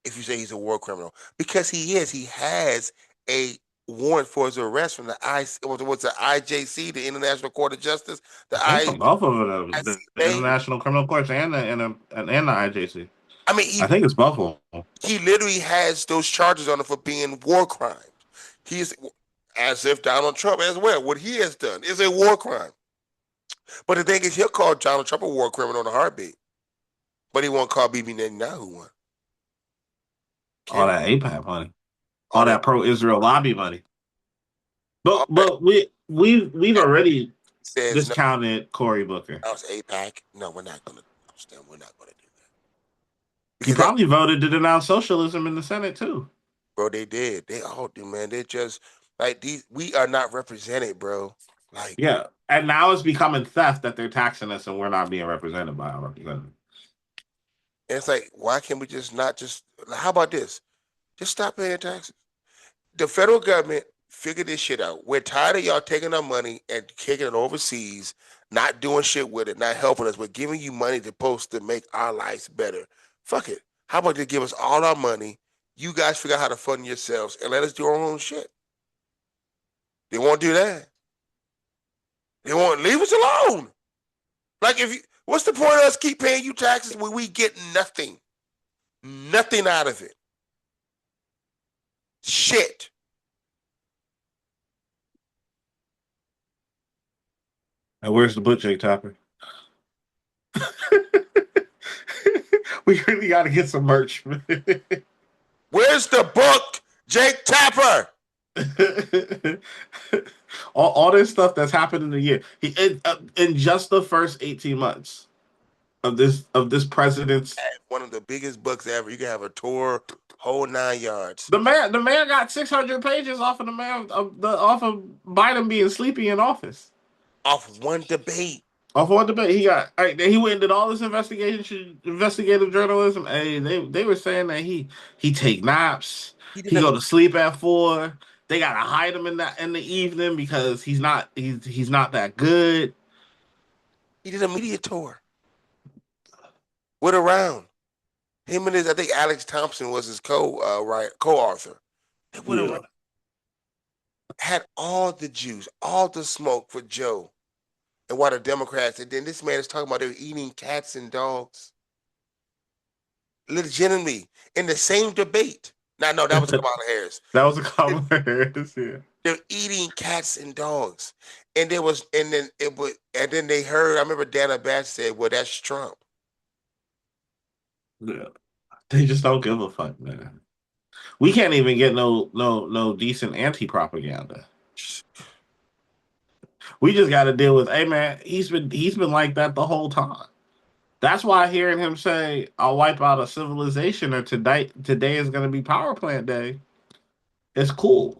if you say he's a war criminal? Because he is. He has a warrant for his arrest from the IJC, the International Court of Justice. Both of them, the International Criminal Courts and the IJC. I mean, I think it's both of them. He literally has those charges on him for being war crimes. He's as if Donald Trump as well. What he has done is a war crime. But the thing is, he'll call Donald Trump a war criminal in a heartbeat. But he won't call Bibi Netanyahu one. All that AIPAC money, all that pro-Israel lobby money. But we've already discounted Cory Booker. That was AIPAC. No, we're not going to. We're not going to do that. He probably voted to denounce socialism in the Senate too. Bro, they did. They all do, man. They're just like these. We are not represented, bro. Like, yeah, and now it's becoming theft that they're taxing us and we're not being represented by our representatives. And it's like, why can't we just not just? How about this? Just stop paying taxes. The federal government figured this shit out. We're tired of y'all taking our money and kicking it overseas, not doing shit with it, not helping us. We're giving you money to make our lives better. Fuck it. How about you give us all our money? You guys figure out how to fund yourselves and let us do our own shit. They won't do that. They won't leave us alone. Like, what's the point of us keep paying you taxes when we get nothing? Nothing out of it. Shit. And where's the book, Jake Tapper? We really got to get some merch. Where's the book, Jake Tapper? all this stuff that's happened in a year. In just the first 18 months of this president's one of the biggest books ever. You can have a tour, whole 9 yards. The man got 600 pages off of off of Biden being sleepy in office. Off one debate. He went and did all this investigative journalism. Hey, they were saying that he take naps. He go to sleep at 4. They gotta hide him in the evening because he's not that good. He did a media tour. Went around. Him and I think Alex Thompson was his co-author. They went around. Had all the juice, all the smoke for Joe. And why the Democrats, and then this man is talking about they're eating cats and dogs. Legitimately, in the same debate. No, that was Kamala Harris. That was Kamala Harris, yeah. They're eating cats and dogs. And then they heard, I remember Dana Bash said, well, that's Trump. Yeah. They just don't give a fuck, man. We can't even get no decent anti-propaganda. We just got to deal with, hey man, he's been like that the whole time. That's why hearing him say, "I'll wipe out a civilization," or today is going to be power plant day, it's cool.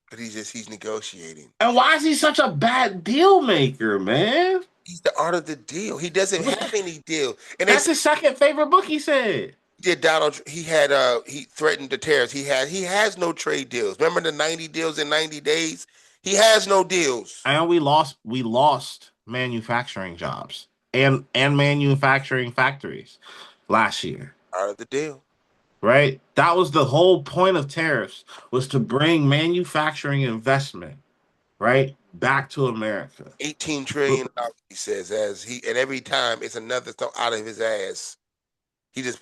But he's negotiating. And why is he such a bad deal maker, man? He's the art of the deal. He doesn't have any deal. And that's his second favorite book, he said. He threatened the tariffs. He has no trade deals. Remember the 90 deals in 90 days? He has no deals. And we lost manufacturing jobs and manufacturing factories last year. Out of the deal. Right? That was the whole point of tariffs, was to bring manufacturing investment, right, back to America. $18 trillion, he says, and every time it's another thing out of his ass. He just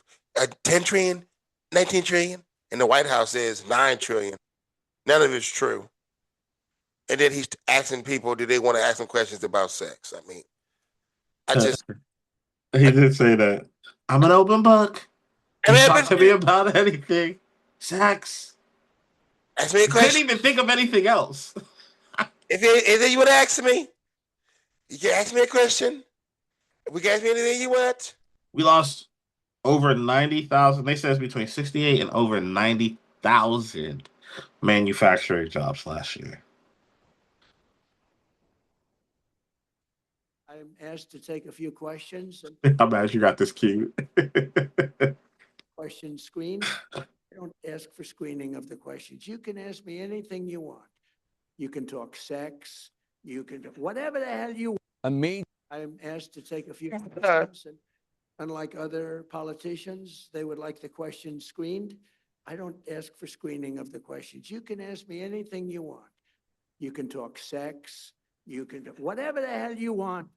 10 trillion, 19 trillion, and the White House says 9 trillion. None of it's true. And then he's asking people, do they want to ask him questions about sex? I mean, he did say that. I'm an open book. Talk to me about anything. Sex. Ask me a You couldn't question. even think of anything else. If you would ask me, you can ask me a question. If we can ask me anything you want. We lost over 90,000. They says between 68 and over 90,000 manufacturing jobs last year. I'm asked to take a few questions. How bad you got this cute? Question screened. I don't ask for screening of the questions. You can ask me anything you want. You can talk sex. You can whatever the hell you want. I'm asked to take a few questions. And unlike other politicians, they would like the questions screened. I don't ask for screening of the questions. You can ask me anything you want. You can talk sex. You can whatever the hell you want.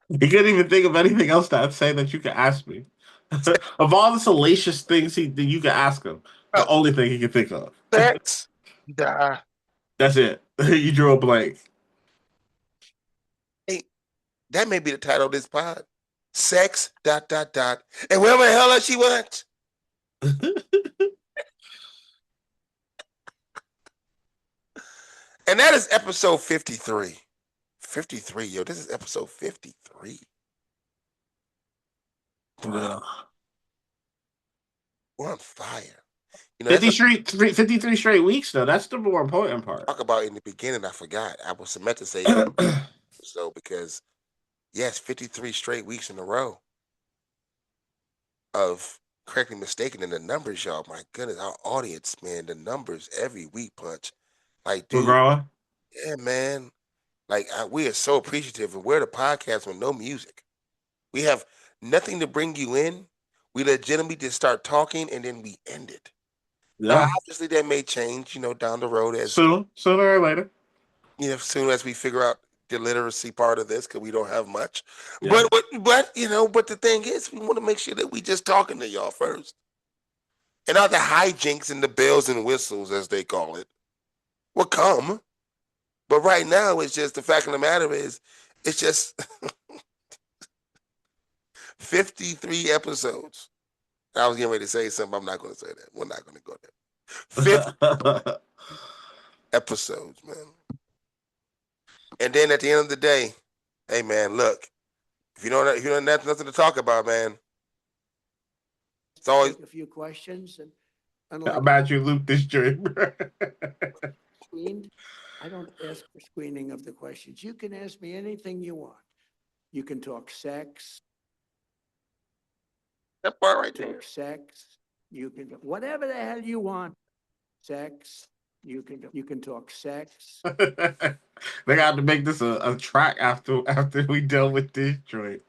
He couldn't even think of anything else to say that you could ask me. Of all the salacious things that you could ask him, the only thing he could think of. Sex. That's it. You drew a blank. Hey, that may be the title of this pod. Sex. ... And wherever the hell else she went. And that is episode 53. 53, yo. This is episode 53. Wow. We're on fire. You know, 53 straight weeks, though. That's the more important part. Talk about in the beginning, I forgot. I was meant to say so because, yes, 53 straight weeks in a row of correctly mistaken in the numbers, y'all. My goodness, our audience, man, the numbers every week punch. Like, dude, yeah, man. Like, we are so appreciative, and we're the podcast with no music. We have nothing to bring you in. We legitimately just start talking, and then we end it. Yeah. Now, obviously, that may change, down the road as sooner or later. As soon as we figure out the literacy part of this, because we don't have much. Yeah. But the thing is, we want to make sure that we just talking to y'all first, and all the hijinks and the bells and whistles, as they call it, will come. But right now, it's just the fact of the matter is, it's just 53 episodes. I was getting ready to say something. I'm not going to say that. We're not going to go there. 50 episodes, man. And then at the end of the day, hey, man, look, if you don't have nothing to talk about, man, it's always a few questions. And I'm glad you looped this dream. Screened. I don't ask for screening of the questions. You can ask me anything you want. You can talk sex. That part right there. Sex. You can whatever the hell you want. Sex. You can talk sex. They got to make this a track after we deal with this joint.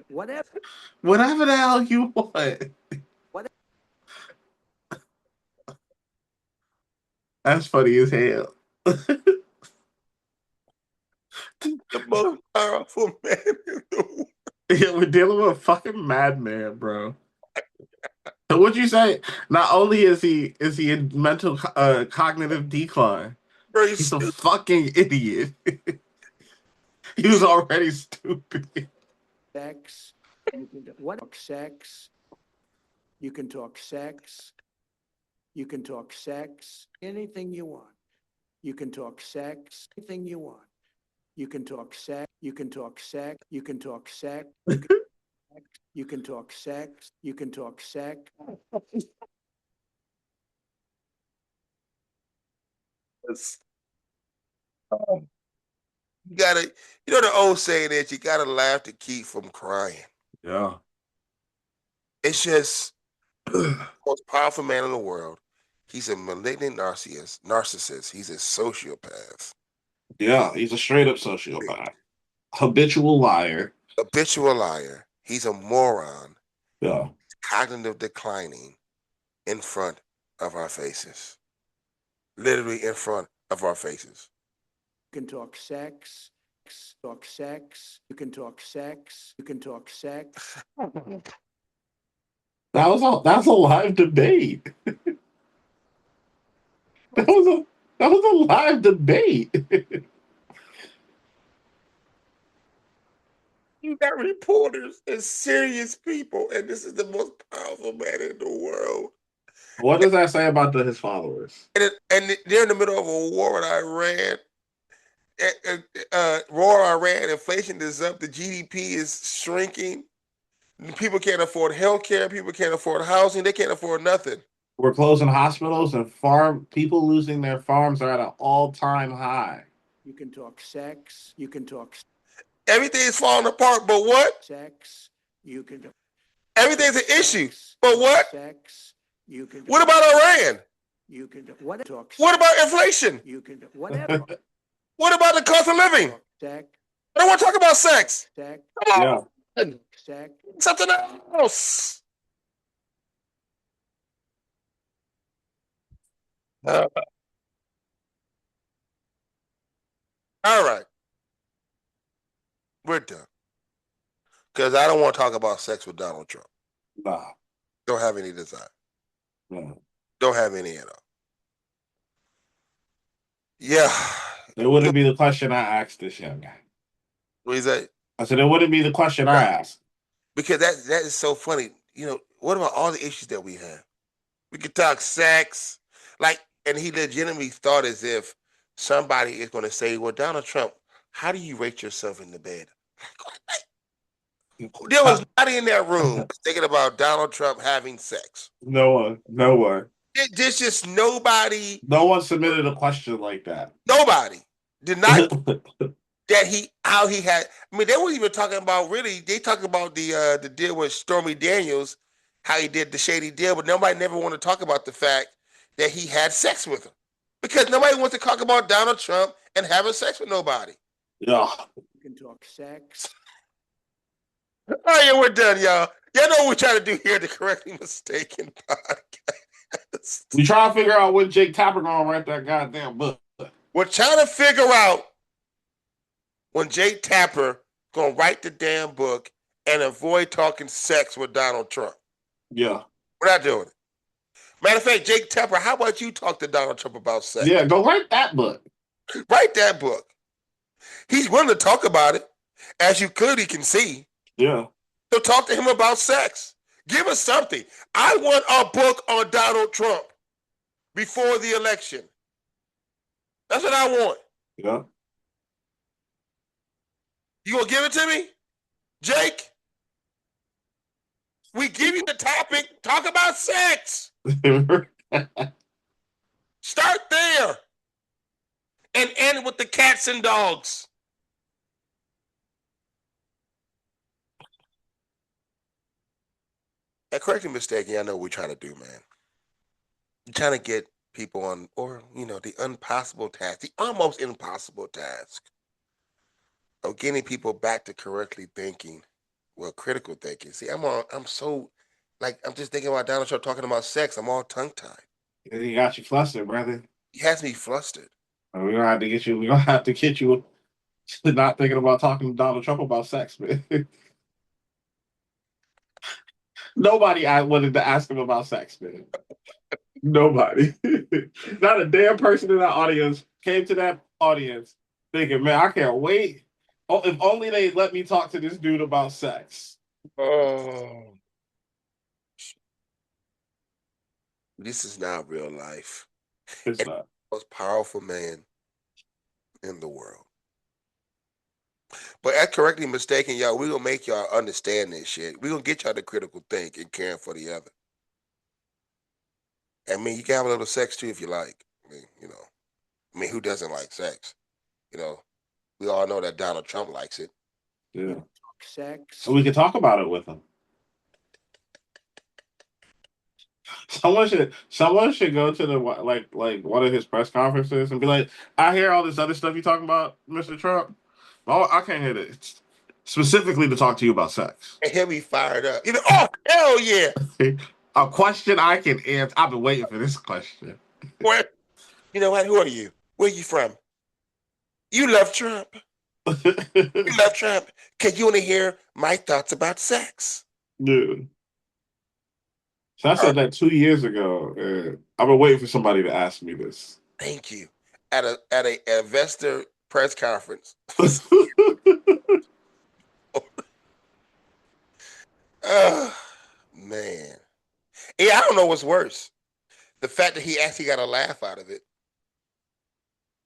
Whatever the hell you want. That's funny as hell. The most powerful man in the world. Yeah, we're dealing with a fucking madman, bro. So what'd you say? Not only is he in mental cognitive decline, Bro, he's a fucking idiot. He was already stupid. Sex. Sex. You can talk sex. You can talk sex. Anything you want. You can talk sex. Anything you want. You can talk sex. You can talk sex. You can talk sex. You can talk sex. You can talk sex. You gotta, the old saying is you gotta laugh to keep from crying. Yeah. It's just the most powerful man in the world. He's a malignant narcissist. He's a sociopath. Yeah, he's a straight up sociopath. Habitual liar. He's a moron. Yeah. Cognitive declining in front of our faces. Literally in front of our faces. You can talk sex. Talk sex. You can talk sex. You can talk sex. That's a live debate. That was a live debate. You got reporters and serious people, and this is the most powerful man in the world. What does that say about his followers? And they're in the middle of a war with Iran. War Iran, inflation is up, the GDP is shrinking. People can't afford health care. People can't afford housing. They can't afford nothing. We're closing hospitals and people losing their farms are at an all-time high. You can talk sex. You can talk. Everything's falling apart, but what? Sex. You can. Everything's an issue, but what? Sex. You can. What about Iran? You can. What? Talk. What about inflation? You can. Whatever. What about the cost of living? Sex. I don't want to talk about sex. Sex. Come on. Yeah. Sex. Something else. All right. We're done. Because I don't want to talk about sex with Donald Trump. Nah. Don't have any desire. No. Don't have any at all. Yeah. It wouldn't be the question I asked this young guy. What is that? I said it wouldn't be the question I asked. Because that is so funny. You know, what about all the issues that we have? We could talk sex. Like, and he legitimately thought as if somebody is going to say, well, Donald Trump, how do you rate yourself in the bed? There was nobody in that room thinking about Donald Trump having sex. No one. There's just nobody. No one submitted a question like that. Nobody did not. How he had. I mean, they weren't even talking about really. They talking about the deal with Stormy Daniels, how he did the shady deal, but nobody never wanted to talk about the fact that he had sex with her, because nobody wants to talk about Donald Trump and having sex with nobody. Yeah. You can talk sex. All right, yeah, we're done, y'all. Y'all know what we're trying to do here, the Correctly Mistaken podcast. We trying to figure out when Jake Tapper gonna write that goddamn book. We're trying to figure out when Jake Tapper gonna write the damn book and avoid talking sex with Donald Trump. Yeah. We're not doing it. Matter of fact, Jake Tapper, how about you talk to Donald Trump about sex? Yeah, go write that book. Write that book. He's willing to talk about it, as you clearly can see. Yeah. So talk to him about sex. Give us something. I want a book on Donald Trump before the election. That's what I want. Yeah. You gonna give it to me? Jake? We give you the topic, talk about sex. Start there. And end with the cats and dogs. And correctly mistaken, I know what we're trying to do, man. We're trying to get people on, or, the impossible task, the almost impossible task of getting people back to correctly thinking, critical thinking. See, I'm just thinking about Donald Trump talking about sex. I'm all tongue-tied. He got you flustered, brother. He has me flustered. We're gonna have to get you to not thinking about talking to Donald Trump about sex, man. Nobody I wanted to ask him about sex, man. Nobody. Not a damn person in that audience came to that audience thinking, man, I can't wait. Oh, if only they let me talk to this dude about sex. Oh. This is not real life. It's not. The most powerful man in the world. But at correctly mistaken, y'all, we're gonna make y'all understand this shit. We're gonna get y'all to critical think and caring for the other. I mean, you can have a little sex too if you like. I mean, who doesn't like sex? We all know that Donald Trump likes it. Yeah. Sex. So we can talk about it with him. Someone should go to the like one of his press conferences and be like, I hear all this other stuff you talking about, Mr. Trump. Oh, I can't hear it. Specifically to talk to you about sex. And he'll be fired up. Oh, hell yeah. A question I can answer. I've been waiting for this question. What? You know what? Who are you? Where are you from? You love Trump. You love Trump. Can you want to hear my thoughts about sex? Dude. So I said that 2 years ago. I've been waiting for somebody to ask me this. Thank you. At a investor press conference. Oh, man. Yeah, I don't know what's worse. The fact that he actually got a laugh out of it,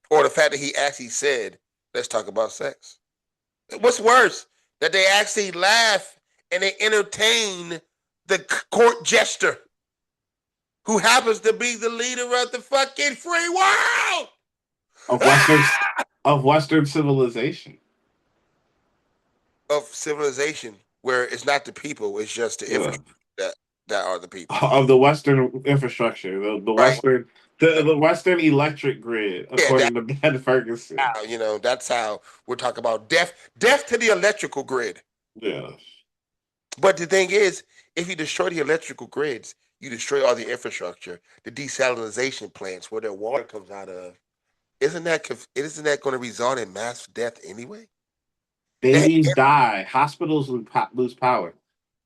or the fact that he actually said, "Let's talk about sex." What's worse, that they actually laugh and they entertain the court jester, who happens to be the leader of the fucking free world of Western civilization. Of civilization, where it's not the people, it's just the infrastructure that are the people. Of the Western infrastructure, the Right. Western the Western electric grid, according to Ben Ferguson. You know, that's how we're talking about death to the electrical grid. Yes. But the thing is, if you destroy the electrical grids, you destroy all the infrastructure, the desalination plants where their water comes out of. Isn't that going to result in mass death anyway? Babies die. Hospitals lose power.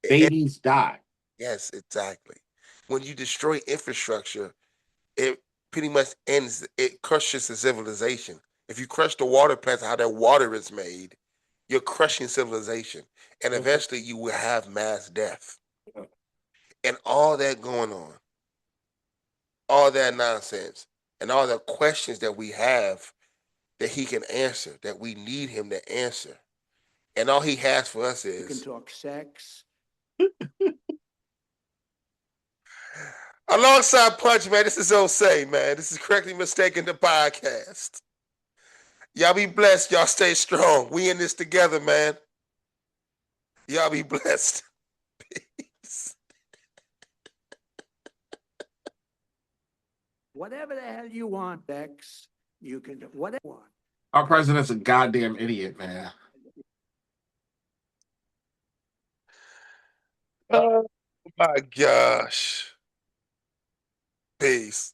Babies die. Yes, exactly. When you destroy infrastructure, it pretty much it crushes the civilization. If you crush the water plants, how that water is made, you're crushing civilization. And eventually you will have mass death. And all that going on, all that nonsense, and all the questions that we have that he can answer, that we need him to answer. And all he has for us is, you can talk sex. Alongside Punch, man, this is Osei, man. This is Correctly Mistaken, the podcast. Y'all be blessed. Y'all stay strong. We in this together, man. Y'all be blessed. Peace. Whatever the hell you want, sex, you can do whatever you want. Our president's a goddamn idiot, man. Oh my gosh. Peace.